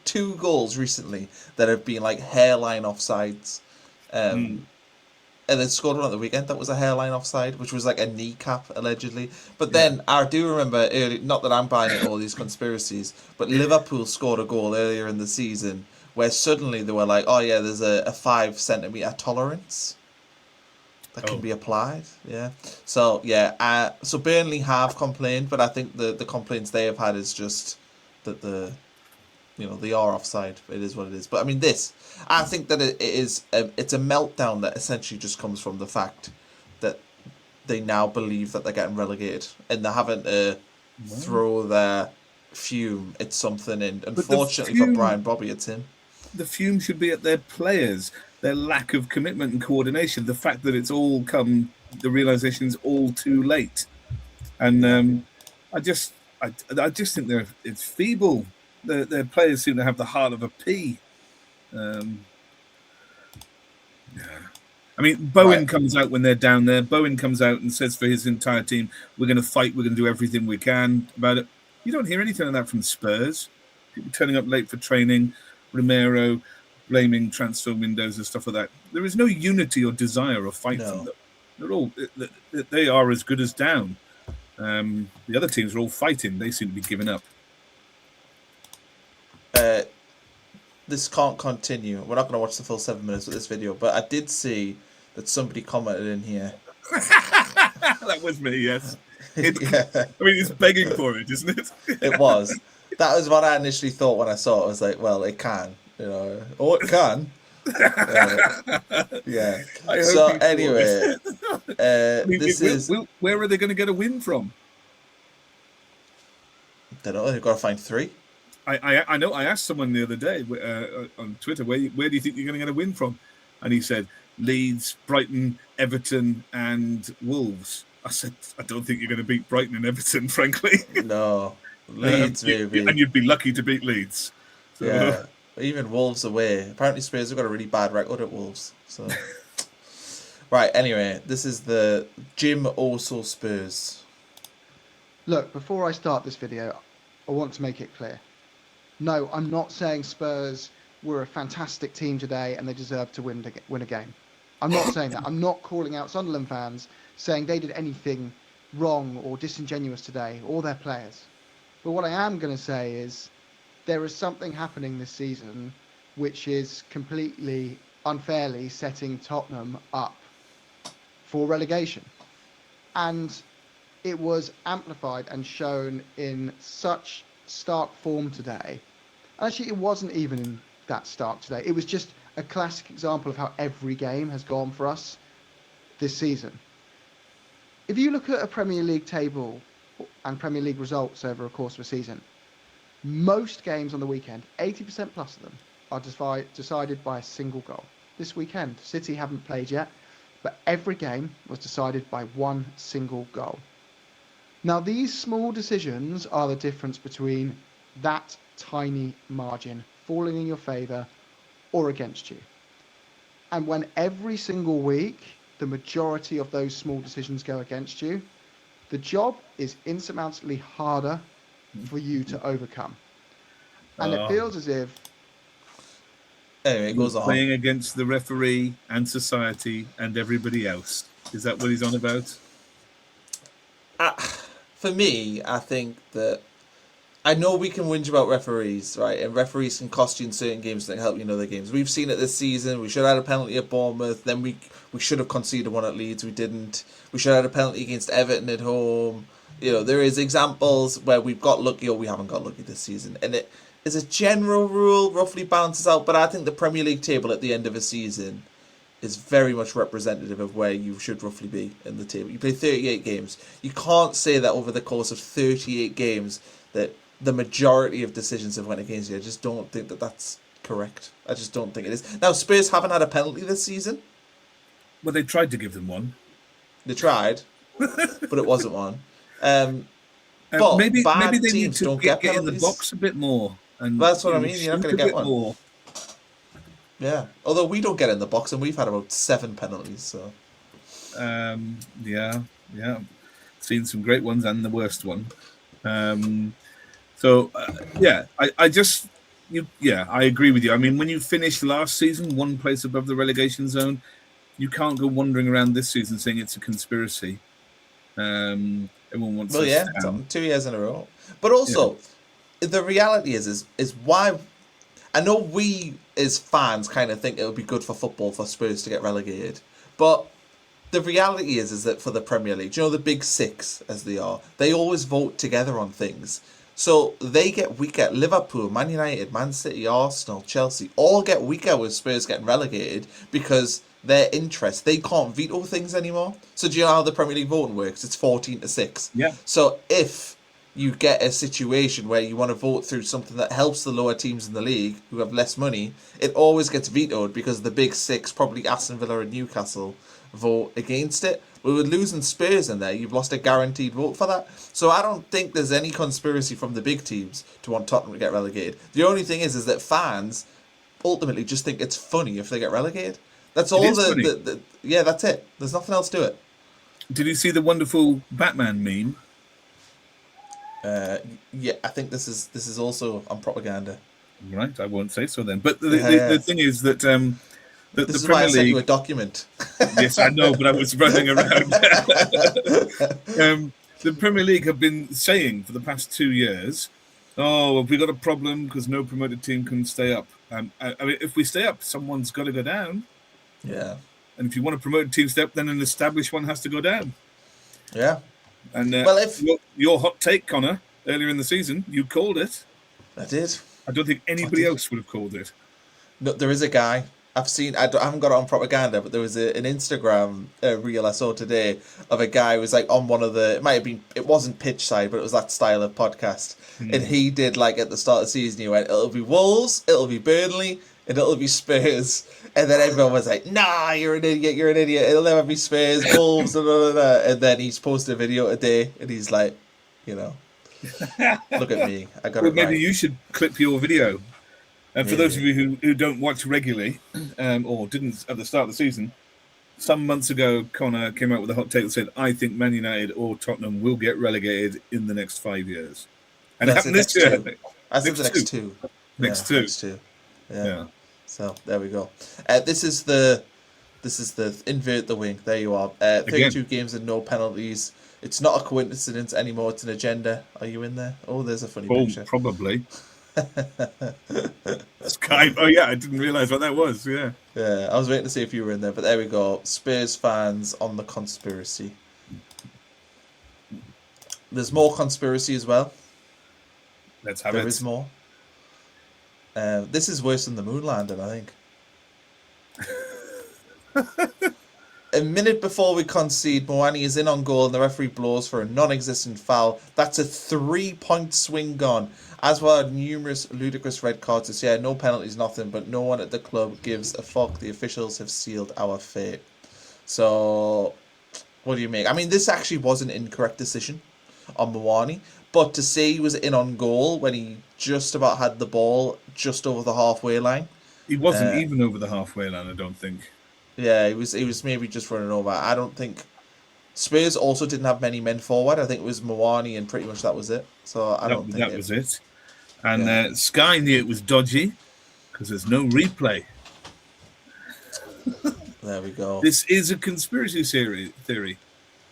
2 goals recently that have been like hairline offsides, and then scored one at the weekend that was a hairline offside, which was like a kneecap allegedly. But then I do remember early, not that I'm buying it all these conspiracies, but Liverpool scored a goal earlier in the season where suddenly they were like, oh yeah, there's a 5 centimetre tolerance that can be applied. Yeah. So yeah, so Burnley have complained, but I think the complaints they have had is just that they are offside. It is what it is. But I mean, I think that it's a meltdown that essentially just comes from the fact that they now believe that they're getting relegated and they're having to throw their fume at something. And unfortunately for Brian Brobbey, it's him. The fume should be at their players, their lack of commitment and coordination, the fact that it's all come, the realization is all too late. And I just think it's feeble. Their players seem to have the heart of a pea. I mean, Bowen comes out when they're down there. Bowen comes out and says for his entire team, we're going to fight, we're going to do everything we can about it. You don't hear anything of that from Spurs. People turning up late for training, Romero blaming transfer windows and stuff like that. There is no unity or desire or fight from them. They are as good as down. The other teams are all fighting. They seem to be giving up. This can't continue. We're not going to watch the full 7 minutes of this video, but I did see that somebody commented in here. That was me, yes. I mean, it's begging for it, isn't it? It was. That was what I initially thought when I saw it. I was like, well, it can. Oh, it can. Yeah. So anyway, where are they going to get a win from? I don't know. They've got to find 3. I know. I asked someone the other day on Twitter, where do you think you're going to get a win from? And he said Leeds, Brighton, Everton, and Wolves. I said I don't think you're going to beat Brighton and Everton, frankly. No, Leeds maybe, and you'd be lucky to beat Leeds. So. Yeah, even Wolves away. Apparently Spurs have got a really bad record at Wolves. So right. Anyway, this is the Jim Orsel Spurs. Look, before I start this video, I want to make it clear. No, I'm not saying Spurs were a fantastic team today and they deserve to win a game. I'm not saying that. I'm not calling out Sunderland fans saying they did anything wrong or disingenuous today, or their players. But what I am going to say is there is something happening this season which is completely unfairly setting Tottenham up for relegation. And it was amplified and shown in such stark form today. Actually, it wasn't even in that stark today. It was just a classic example of how every game has gone for us this season. If you look at a Premier League table and Premier League results over a course of a season, most games on the weekend, 80% plus of them, are decided by a single goal. This weekend, City haven't played yet, but every game was decided by one single goal. Now, these small decisions are the difference between that tiny margin falling in your favour or against you. And when every single week the majority of those small decisions go against you, the job is insurmountably harder for you to overcome. And it feels as if... Anyway, it goes on. Playing against the referee and society and everybody else. Is that what he's on about? For me, I think that I know we can whinge about referees, right? And referees can cost you in certain games that help you in other games. We've seen it this season. We should have had a penalty at Bournemouth. Then we should have conceded one at Leeds. We didn't. We should have had a penalty against Everton at home. You know, there is examples where we've got lucky or we haven't got lucky this season. And it is a general rule, roughly balances out. But I think the Premier League table at the end of a season is very much representative of where you should roughly be in the table. You play 38 games. You can't say that over the course of 38 games that the majority of decisions have went against you. I just don't think that that's correct. I just don't think it is. Now, Spurs haven't had a penalty this season. Well, they tried to give them one. They tried, but it wasn't one. But maybe they need teams to don't get in the penalties. box a bit more. And That's what I mean. You're not going to get one. More. Yeah. Although we don't get in the box, and we've had about 7 penalties. So. Yeah. Seen some great ones and the worst one. I agree with you. I mean, when you finished last season one place above the relegation zone, you can't go wandering around this season saying it's a conspiracy. Everyone wants. Well, yeah, 2 years in a row. But also, the reality is why. I know we as fans kind of think it would be good for football for Spurs to get relegated, but the reality is that for the Premier League, you know, the big six as they are, they always vote together on things. So they get weaker. Liverpool, Man United, Man City, Arsenal, Chelsea all get weaker with Spurs getting relegated because their interest, they can't veto things anymore. So do you know how the Premier League voting works? It's 14-6. Yeah. So if you get a situation where you want to vote through something that helps the lower teams in the league who have less money, it always gets vetoed because the big six, probably Aston Villa and Newcastle, vote against it. But with losing Spurs in there, you've lost a guaranteed vote for that. So I don't think there's any conspiracy from the big teams to want Tottenham to get relegated. The only thing is that fans ultimately just think it's funny if they get relegated. That's all. Yeah, that's it. There's nothing else to it. Did you see the wonderful Batman meme? Yeah, I think this is also on propaganda. Right, I won't say so then. But the thing is that this the is Premier why I sent League, you a document. Yes, I know, but I was running around. The Premier League have been saying for the past 2 years, "Oh, have we got a problem because no promoted team can stay up?" I mean, if we stay up, someone's got to go down. Yeah. And if you want a promoted team to stay up, then an established one has to go down. Yeah. And well, if your hot take, Connor, earlier in the season, you called it. I did. I don't think anybody else would have called it. No, there is a guy I've seen. I haven't got it on propaganda, but there was an Instagram reel I saw today of a guy who was like on one of the. It wasn't pitch side, but it was that style of podcast. And he did like at the start of the season. He went, "It'll be Wolves, it'll be Burnley, and it'll be Spurs." And then everyone was like, "Nah, you're an idiot. You're an idiot. It'll never be Spurs, Wolves." And then he's posted a video today, and he's like, you know, look at me. I got it. Maybe right. you should clip your video. And for those of you who don't watch regularly, or didn't at the start of the season, some months ago, Connor came out with a hot take that said, "I think Man United or Tottenham will get relegated in the next 5 years." And it happened this year. I think the next two. Next two. Yeah. So there we go. This is the invert the wing. There you are. 32 games and no penalties. It's not a coincidence anymore. It's an agenda. Are you in there? Oh, there's a funny picture. Probably. Skype. Oh yeah, I didn't realise what that was. Yeah. Yeah, I was waiting to see if you were in there, but there we go. Spurs fans on the conspiracy. There's more conspiracy as well. Let's have it. There is more. This is worse than the moon landing, I think. A minute before we concede, Moani is in on goal and the referee blows for a non-existent foul. That's a 3-point swing gone. As well as numerous ludicrous red cards this year. No penalties, nothing, but no one at the club gives a fuck. The officials have sealed our fate. So, what do you make? I mean, this actually was an incorrect decision on Moani, but to say he was in on goal when he just about had the ball just over the halfway line. He wasn't even over the halfway line, I don't think. Yeah, he was maybe just running over. I don't think Spurs also didn't have many men forward. I think it was Moani and pretty much that was it. So I don't think that was it. And Sky knew it was dodgy because there's no replay. There we go. This is a conspiracy theory.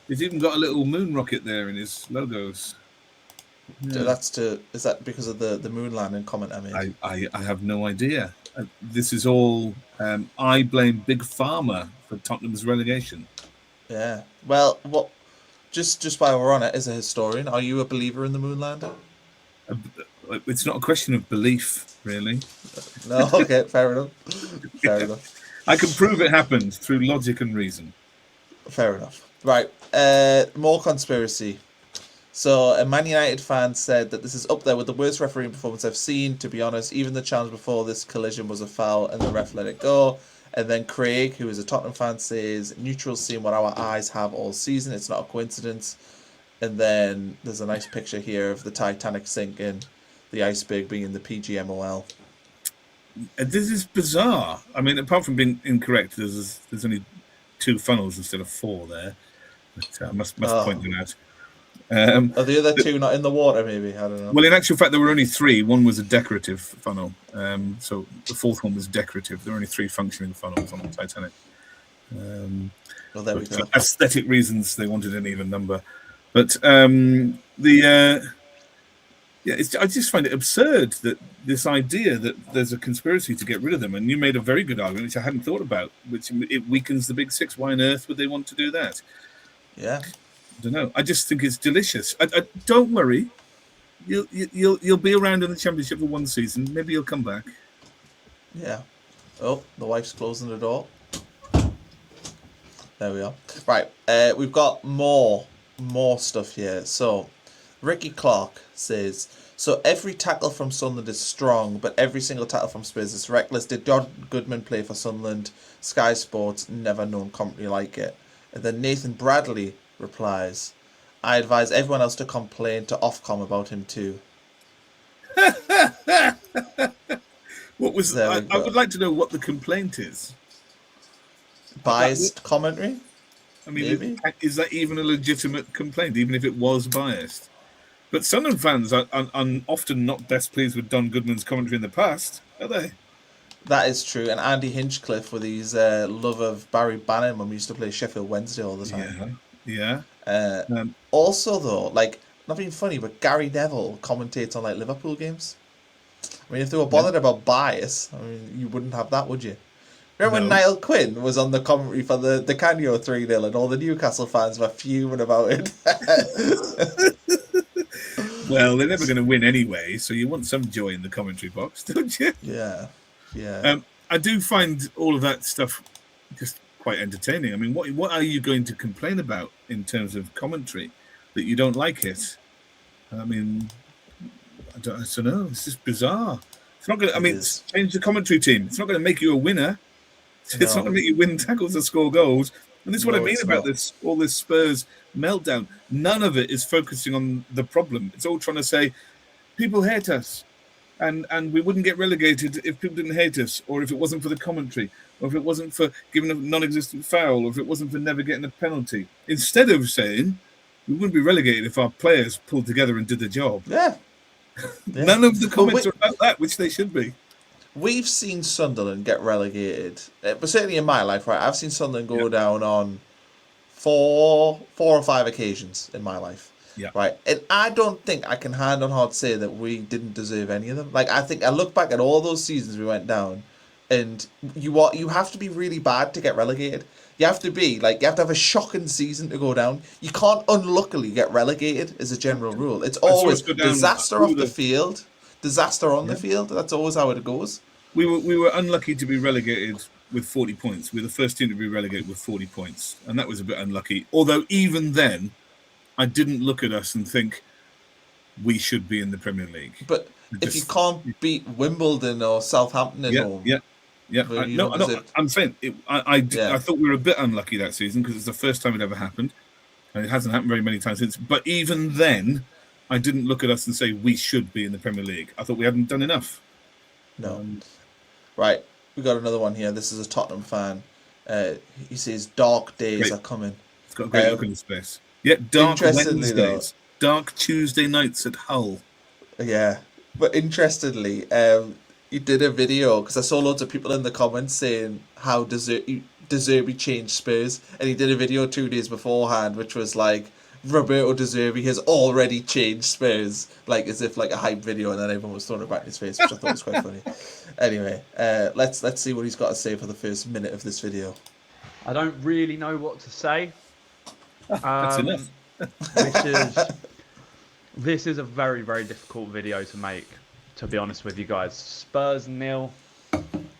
He's even got a little moon rocket there in his logos. Yeah. Is that because of the moon landing comment I made? I have no idea. This is all. I blame Big Pharma for Tottenham's relegation. Yeah. Well, what? Just while we're on it, as a historian, are you a believer in the moon landing? It's not a question of belief, really. No. Okay. Fair enough. Fair enough. I can prove it happened through logic and reason. Fair enough. Right. More conspiracy. So a Man United fan said that this is up there with the worst refereeing performance I've seen. To be honest, even the challenge before this collision was a foul and the ref let it go. And then Craig, who is a Tottenham fan, says, neutral's seen what our eyes have all season. It's not a coincidence. And then there's a nice picture here of the Titanic sinking, the iceberg being in the PGMOL. This is bizarre. I mean, apart from being incorrect, there's only 2 funnels instead of 4 there. But I must point them out. Are the other 2 not in the water, maybe? I don't know. Well, in actual fact, there were only 3. One was a decorative funnel. So the 4th one was decorative. There were only 3 functioning funnels on the Titanic. Well, there we go. For aesthetic reasons, they wanted an even number. But I just find it absurd that this idea that there's a conspiracy to get rid of them, and you made a very good argument, which I hadn't thought about, which it weakens the Big Six. Why on earth would they want to do that? Yeah. I don't know. I just think it's delicious. Don't worry, you'll be around in the Championship for 1 season. Maybe you'll come back. Yeah. Oh, the wife's closing the door. There we are. Right. We've got more stuff here. So, Ricky Clark says, so every tackle from Sunderland is strong, but every single tackle from Spurs is reckless. Did John Goodman play for Sunderland? Sky Sports, never known company like it. And then Nathan Bradley replies, I advise everyone else to complain to Offcom about him too. What was I would like to know what the complaint is. Biased commentary? I mean, is that even a legitimate complaint, even if it was biased? But Sunderland fans are often not best pleased with Don Goodman's commentary in the past, are they? That is true. And Andy Hinchcliffe with his love of Barry Bannon when we used to play Sheffield Wednesday all the time. Yeah. Also, though, like, not being funny, but Gary Neville commentates on, like, Liverpool games. I mean, if they were bothered about bias, I mean, you wouldn't have that, would you? Remember when Niall Quinn was on the commentary for the Canio 3-0 and all the Newcastle fans were fuming about it? Well, they're never going to win anyway, so you want some joy in the commentary box, don't you? Yeah. I do find all of that stuff just quite entertaining. I mean, what are you going to complain about in terms of commentary that you don't like it? I mean, I don't know. It's just bizarre. It's not going to. I mean, change the commentary team. It's not going to make you a winner. It's not going to make you win tackles or score goals. And this is what I mean about all this Spurs meltdown. None of it is focusing on the problem. It's all trying to say people hate us, and we wouldn't get relegated if people didn't hate us, or if it wasn't for the commentary, or if it wasn't for giving a non-existent foul, or if it wasn't for never getting a penalty. Instead of saying we wouldn't be relegated if our players pulled together and did the job. Yeah. None of the comments are about that, which they should be. we've seen Sunderland get relegated, but certainly in my life, right, I've seen Sunderland go down on four or five occasions in my life. Yeah. Right. And I don't think I can hand on heart say that we didn't deserve any of them. Like, I think I look back at all those seasons we went down, and you have to be really bad to get relegated. You have to have a shocking season to go down. You can't unluckily get relegated as a general rule. It's always disaster off the field, disaster on the field. That's always how it goes. We were unlucky to be relegated with 40 points. We were the first team to be relegated with 40 points, and that was a bit unlucky. Although even then, I didn't look at us and think we should be in the Premier League. But if you can't beat Wimbledon or Southampton at home, I'm saying I thought we were a bit unlucky that season because it's the first time it ever happened, and it hasn't happened very many times since. But even then, I didn't look at us and say we should be in the Premier League. I thought we hadn't done enough. No. Right, we got another one here. This is a Tottenham fan. He says, "Dark days are coming." It's got a great look in his face. Yeah, dark Wednesdays, dark Tuesday nights at Hull. Yeah, but interestingly, he did a video because I saw loads of people in the comments saying how Deserby changed Spurs, and he did a video 2 days beforehand, which was like Roberto De Zerbi has already changed Spurs, like as if like a hype video, and then everyone was throwing it back in his face, which I thought was quite funny. Anyway, let's see what he's got to say for the first minute of this video. I don't really know what to say. That's enough. This is a very, very difficult video to make, to be honest with you guys. Spurs 0,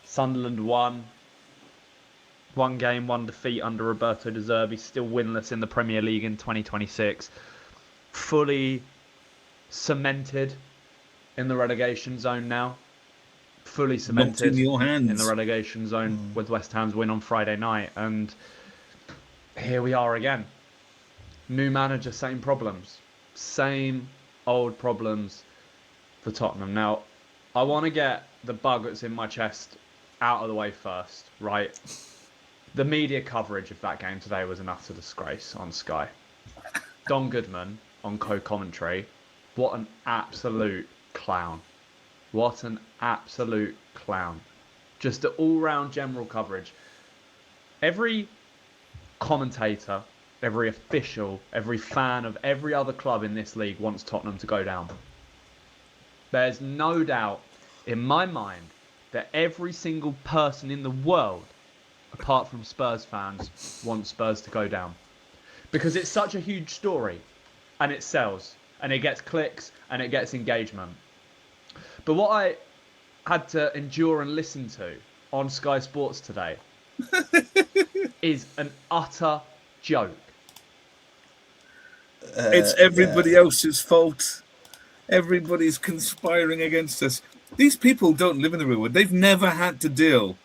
Sunderland 1. 1 game, 1 defeat under Roberto De Zerbi, still winless in the Premier League in 2026. Fully cemented in the relegation zone now. Fully cemented in the relegation zone with West Ham's win on Friday night. And here we are again. New manager, same problems. Same old problems for Tottenham. Now, I want to get the bug that's in my chest out of the way first, right? The media coverage of that game today was an utter disgrace on Sky. Don Goodman on co-commentary. What an absolute clown. What an absolute clown. Just the all-round general coverage. Every commentator, every official, every fan of every other club in this league wants Tottenham to go down. There's no doubt in my mind that every single person in the world, apart from Spurs fans, wants Spurs to go down. Because it's such a huge story, and it sells, and it gets clicks, and it gets engagement. But what I had to endure and listen to on Sky Sports today is an utter joke. It's everybody else's fault. Everybody's conspiring against us. These people don't live in the real world. They've never had to deal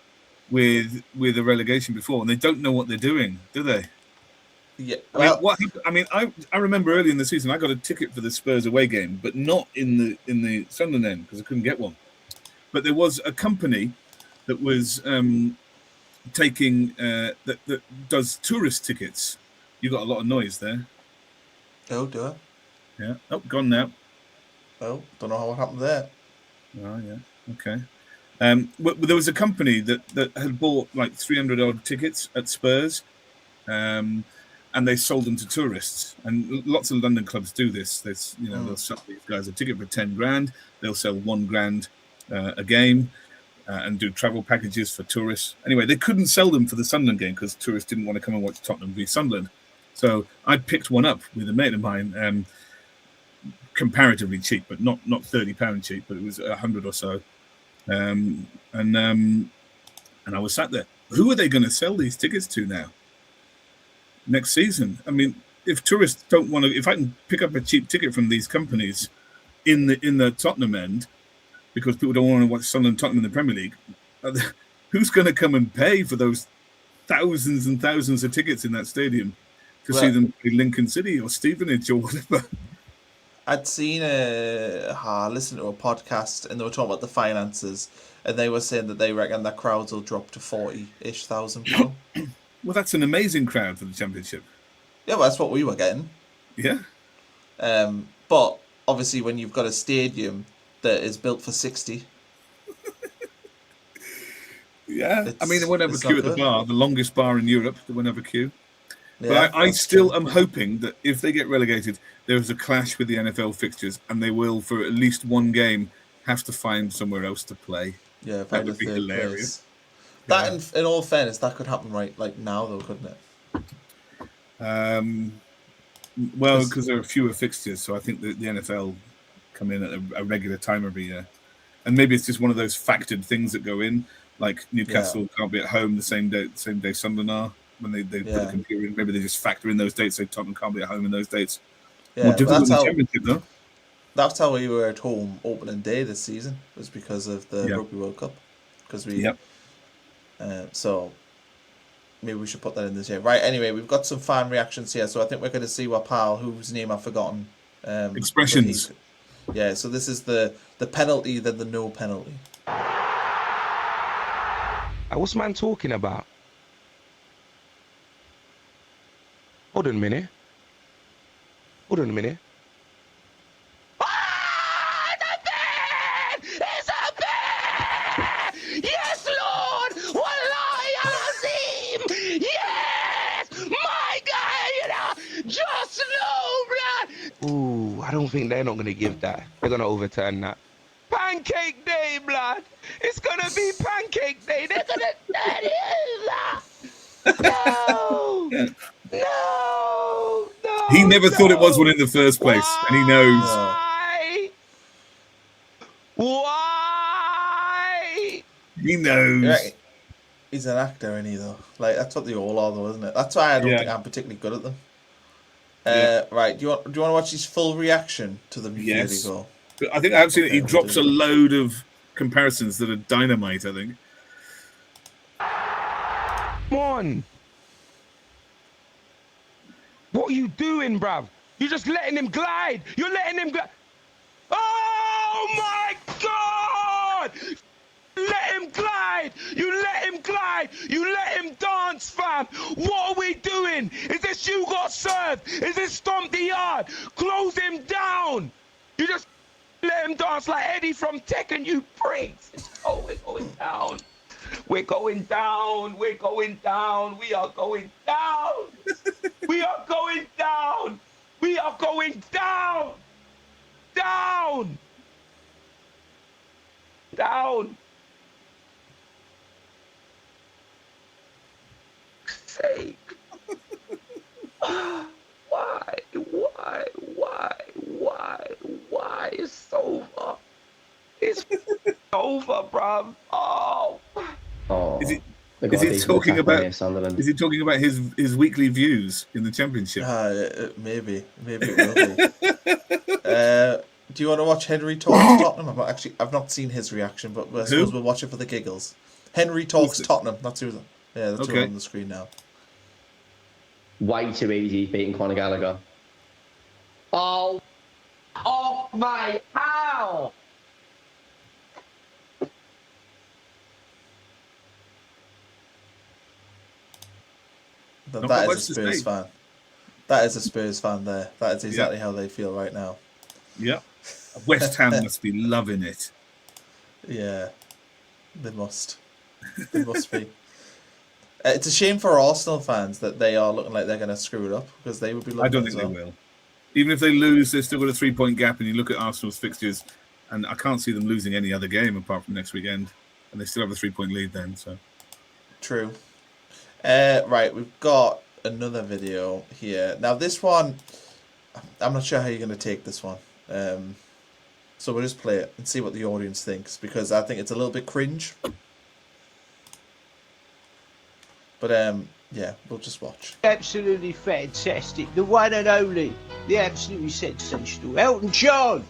with a relegation before, and they don't know what they're doing, do they? Yeah. Well, I remember early in the season I got a ticket for the Spurs away game, but not in the Sunderland end because I couldn't get one. But there was a company that was taking that does tourist tickets. You got a lot of noise there. Oh, do I? Yeah. Oh, gone now. Oh, don't know what happened there. Oh, yeah. Okay. There was a company that had bought like 300 odd tickets at Spurs, and they sold them to tourists. And lots of London clubs do this. They'll sell these guys a ticket for 10 grand. They'll sell 1 grand a game, and do travel packages for tourists. Anyway, they couldn't sell them for the Sunderland game because tourists didn't want to come and watch Tottenham v Sunderland. So I picked one up with a mate of mine, comparatively cheap, but not £30 cheap, but it was 100 or so. And I was sat there. Who are they going to sell these tickets to now? Next season? I mean, if tourists don't want to, if I can pick up a cheap ticket from these companies in the Tottenham end, because people don't want to watch Sunderland Tottenham in the Premier League, who's going to come and pay for those thousands and thousands of tickets in that stadium to see them in Lincoln City or Stevenage or whatever? I'd seen listened to a podcast, and they were talking about the finances, and they were saying that they reckon that crowds will drop to 40-ish thousand people. Well, that's an amazing crowd for the Championship. Yeah, well, that's what we were getting. Yeah. But obviously, when you've got a stadium that is built for 60, Yeah, I mean, they won't have a It's queue not at the good. bar, the longest bar in Europe. They won't have a queue. Yeah, But I that's still true. am hoping that if they get relegated, there is a clash with the NFL fixtures, and they will, for at least one game, have to find somewhere else to play. Yeah, That find a would be third hilarious. place. That, Yeah. in all fairness, that could happen right like now, though, couldn't it? Well, 'Cause- because there are fewer fixtures, so I think that the NFL come in at a regular time every year, and maybe it's just one of those factored things that go in, like Newcastle can't be at home the same day Sunderland are when they put the Yeah. computer in. Maybe they just factor in those dates, so Tottenham can't be at home in those dates. Yeah, More but difficult in the Championship, though. that's how we were at home opening day this season, was because of the Yeah. Rugby World Cup. Because we, Yep. so maybe we should put that in this year. Right. Anyway, we've got some fan reactions here, so I think we're going to see what pal, whose name I've forgotten. Expressions. Yeah. So this is the penalty, then the no penalty. What's man talking about? Hold on a minute. Hold on a minute. It's a bear! Yes, Lord! Wallahi Azim! Yes! My God! Just no blood! Ooh, I don't think they're not going to give that. They're going to overturn that. Pancake day, blood! It's gonna be pancake day! They're gonna that! No! No! No! He never thought it was no. one in the first place, and he knows. Why? Why? He knows. Yeah, he's an actor, isn't he, though? Like, that's what they all are, though, isn't it? That's why I don't think I'm particularly good at them. Right, do you want to watch his full reaction to the Yes. goal? I think I've seen it. He we'll drops do a it. load of comparisons that are dynamite, I think. Come on. What are you doing, bruv? You're just letting him glide. You're letting him glide. Oh my God! Let him glide. You let him glide. You let him dance, fam. What are we doing? Is this you got served? Is this stomp the yard? Close him down. You just let him dance like Eddie from Tekken, you pricks. Oh, we're going down. We're going down. We're going down. We are going down. We are going down. We are going down. Down. Down. Sake. Why? It's over. It's over, bruv. Oh. Is he talking about? Is he talking about his weekly views in the Championship? Maybe it will be. Do you want to watch Henry talks Tottenham? I've not seen his reaction, but I suppose we'll watch it for the giggles. Henry talks Tottenham. That's who. Yeah, that's who on the screen now. Way too easy beating Conor Gallagher. Oh, mate, how? That is a Spurs fan. That is a Spurs fan there. That is exactly how they feel right now. Yeah. West Ham must be loving it. Yeah, they must. They must be. It's a shame for Arsenal fans that they are looking like they're going to screw it up, because they would be looking. I don't think they will. Even if they lose, they've still got a 3-point gap, and you look at Arsenal's fixtures, and I can't see them losing any other game apart from next weekend, and they still have a 3-point lead then. So true. Right, we've got another video here. Now this one, I'm not sure how you're going to take this one. So we'll just play it and see what the audience thinks, because I think it's a little bit cringe. But yeah, we'll just watch. Absolutely fantastic. The one and only. The absolutely sensational Elton John.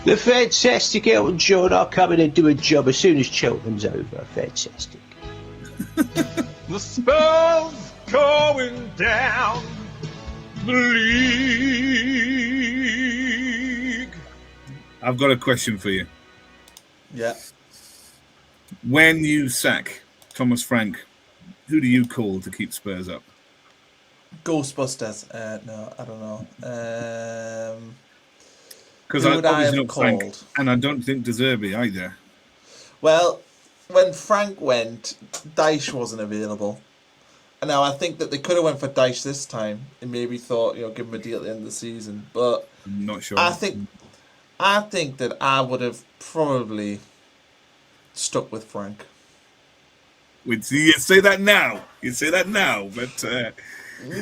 The fantastic Elton John are coming and do a job as soon as Cheltenham's over. Fantastic. The Spurs going down the league. I've got a question for you. Yeah. When you sack Thomas Frank, who do you call to keep Spurs up? Ghostbusters. No, I don't know. Because who would I obviously have not Frank, called? and I don't think De Zerbi either. Well, when Frank went, Dyche wasn't available. And now I think that they could have went for Dyche this time and maybe thought, give him a deal at the end of the season. But I'm not sure. I think that I would have probably stuck with Frank. You say that now. You say that now, but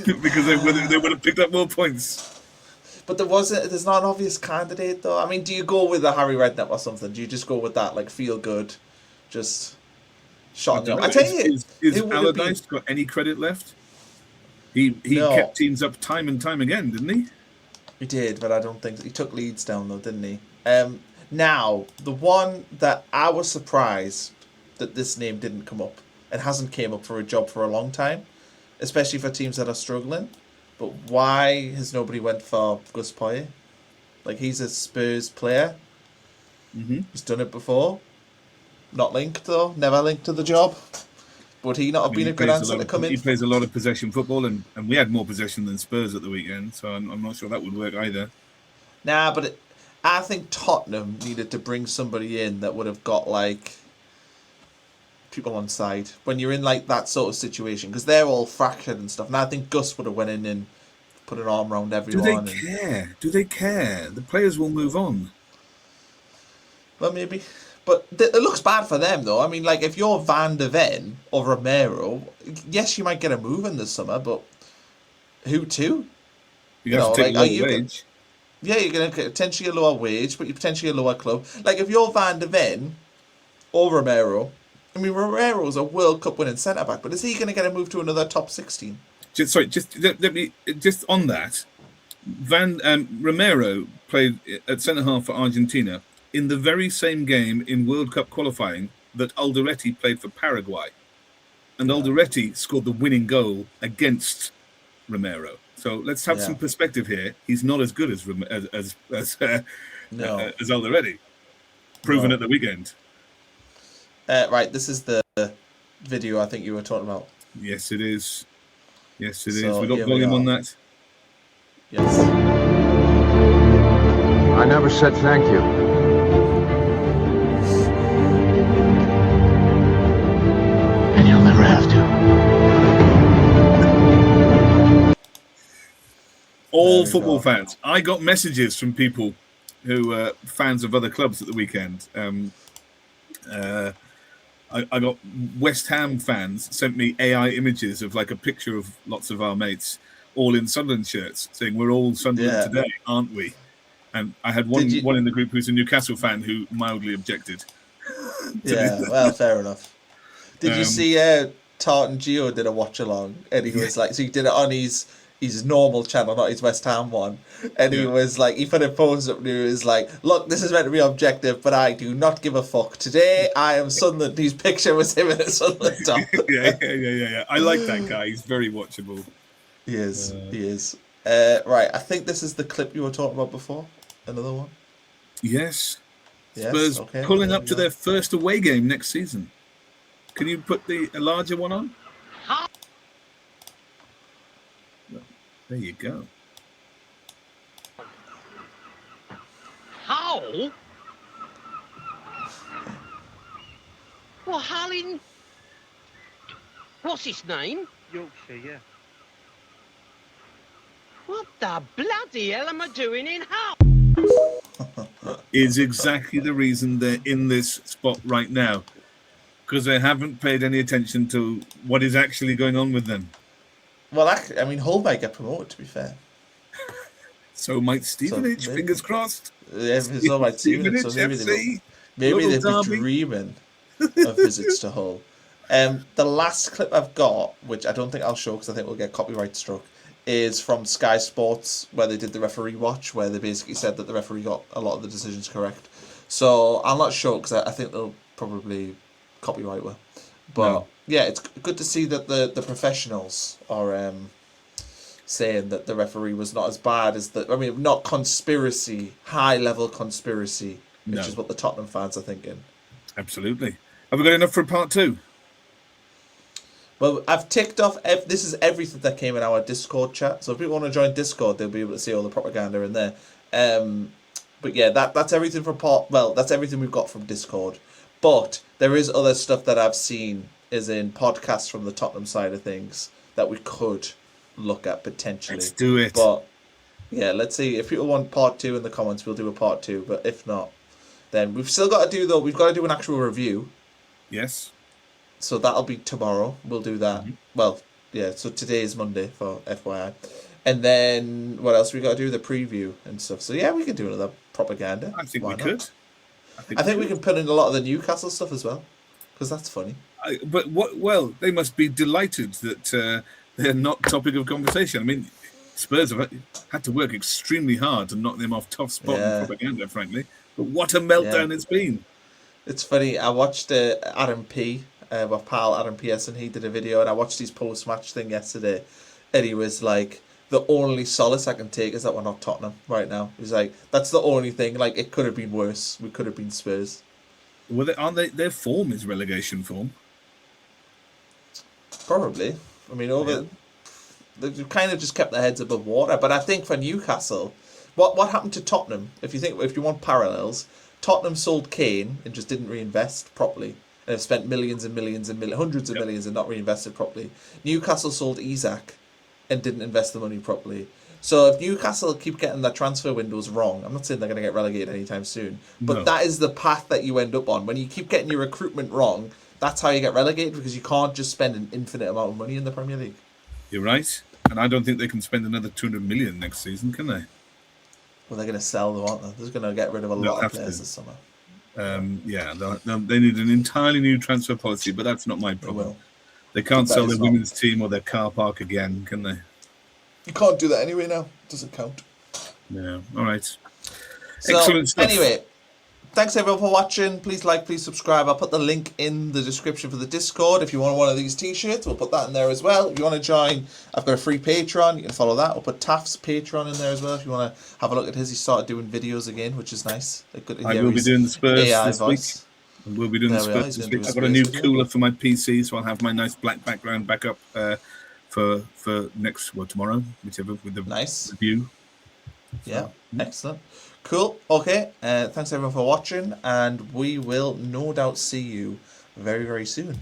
because they would have picked up more points. But there's not an obvious candidate though. I mean, do you go with a Harry Redknapp or something? Do you just go with that, like feel good, just shot in the I tell you, is Allardyce got any credit left? He kept teams up time and time again, didn't he? He did, but I don't think he took Leeds down though, didn't he? Now the one that I was surprised that this name didn't come up and hasn't came up for a job for a long time, especially for teams that are struggling. But why has nobody went for Gus Poyet? Like, he's a Spurs player. Mm-hmm. He's done it before. Not linked, though. Never linked to the job. Would he not have been a good answer to come in? He plays a lot of possession football, and we had more possession than Spurs at the weekend, so I'm not sure that would work either. Nah, but I think Tottenham needed to bring somebody in that would have got, like, people on side when you're in like that sort of situation, because they're all fractured and stuff. And I think Gus would have went in and put an arm around everyone. Do they care? Do they care? The players will move on. Well, maybe, but it looks bad for them though. I mean, like if you're Van de Ven or Romero, yes, you might get a move in this summer, but who to? You have to take a lower wage. Yeah, you're going to get potentially a lower wage, but you're potentially a lower club. Like if you're Van de Ven or Romero. I mean, Romero's a World Cup winning centre back, but is he going to get a move to another top 16? Just let me on that. Romero played at centre half for Argentina in the very same game in World Cup qualifying that Alderete played for Paraguay, and Alderete scored the winning goal against Romero. So let's have some perspective here. He's not as good as Alderete, proven at the weekend. Right, this is the video I think you were talking about. Yes, it is. Yes, it is. We got volume on that. Yes. I never said thank you. And you'll never have to. All football fans. I got messages from people who are fans of other clubs at the weekend. I got West Ham fans sent me AI images of like a picture of lots of our mates all in Sunderland shirts saying we're all Sunderland today, aren't we? And I had one in the group who's a Newcastle fan who mildly objected. Well, fair enough. Did you see Tart and Gio did a watch along and he was like, so he did it on his normal channel, not his West Ham one, and he was like, he put a post up and he was like, look, this is meant to be objective, but I do not give a fuck. Today I am Sunderland. His picture was him in a Sunderland top. Yeah. I like that guy. He's very watchable. He is. Right, I think this is the clip you were talking about before. Another one. Yes. Spurs pulling up to their first away game next season. Can you put a larger one on? There you go. How? Well, Hallin. What's his name? Yorkshire, yeah. What the bloody hell am I doing in Hull? Is exactly the reason they're in this spot right now. Because they haven't paid any attention to what is actually going on with them. Well, I mean, Hull might get promoted, to be fair. So might Stevenage, fingers crossed. Yeah, so might Stevenage. So maybe they'd be dreaming of visits to Hull. The last clip I've got, which I don't think I'll show because I think we'll get copyright struck, is from Sky Sports, where they did the referee watch, where they basically said that the referee got a lot of the decisions correct. So I'm not sure, because I think they'll probably copyright her. But yeah, it's good to see that the professionals are saying that the referee was not as bad as the... I mean, not conspiracy, high-level conspiracy, which is what the Tottenham fans are thinking. Absolutely. Have we got enough for part 2? Well, I've ticked off... This is everything that came in our Discord chat. So if people want to join Discord, they'll be able to see all the propaganda in there. But yeah, that's everything from part... Well, that's everything we've got from Discord. But there is other stuff that I've seen is in podcasts from the Tottenham side of things that we could look at potentially. Let's do it. But yeah, let's see. If people want part 2 in the comments, we'll do a part 2. But if not, then we've still got to do, though, we've got to do an actual review. Yes. So that'll be tomorrow. We'll do that. Well, yeah, so today is Monday for FYI. And then what else we got to do? The preview and stuff. So yeah, we can do another propaganda. I think Why we not? could. I think we can put in a lot of the Newcastle stuff as well, because that's funny. But well, they must be delighted that they're not topic of conversation. I mean, Spurs have had to work extremely hard to knock them off top spot in propaganda, frankly. But what a meltdown it's been. It's funny. I watched Adam P, my pal Adam Pearson. He did a video, and I watched his post-match thing yesterday, and he was like, the only solace I can take is that we're not Tottenham right now. He's like, that's the only thing. Like, it could have been worse. We could have been Spurs. Well, aren't they? Their form is relegation form. Probably. I mean, they've kind of just kept their heads above water. But I think for Newcastle, what happened to Tottenham? If you want parallels, Tottenham sold Kane and just didn't reinvest properly. And have spent millions and millions and hundreds of millions and not reinvested properly. Newcastle sold Isak and didn't invest the money properly. So if Newcastle keep getting their transfer windows wrong, I'm not saying they're going to get relegated anytime soon, but that is the path that you end up on. When you keep getting your recruitment wrong, that's how you get relegated, because you can't just spend an infinite amount of money in the Premier League. You're right. And I don't think they can spend another 200 million next season, can they? Well, they're going to sell them, aren't they? They're going to get rid of a lot of players this summer. Yeah, they need an entirely new transfer policy, but that's not my problem. They can't sell their women's team or their car park again, can they? You can't do that anyway now. It doesn't count. Yeah, all right. So, excellent stuff. Anyway, thanks everyone for watching. Please like, please subscribe. I'll put the link in the description for the Discord. If you want one of these t-shirts, we'll put that in there as well. If you want to join, I've got a free Patreon. You can follow that. I'll put Taft's Patreon in there as well. If you want to have a look at his, he started doing videos again, which is nice. I will be doing the Spurs this voice. week. We'll be doing the Spurs this week. I've got a new cooler for my PC, so I'll have my nice black background back up for tomorrow, whichever, with the review. Yeah, excellent. Cool. Okay. Thanks everyone for watching, and we will no doubt see you very, very soon.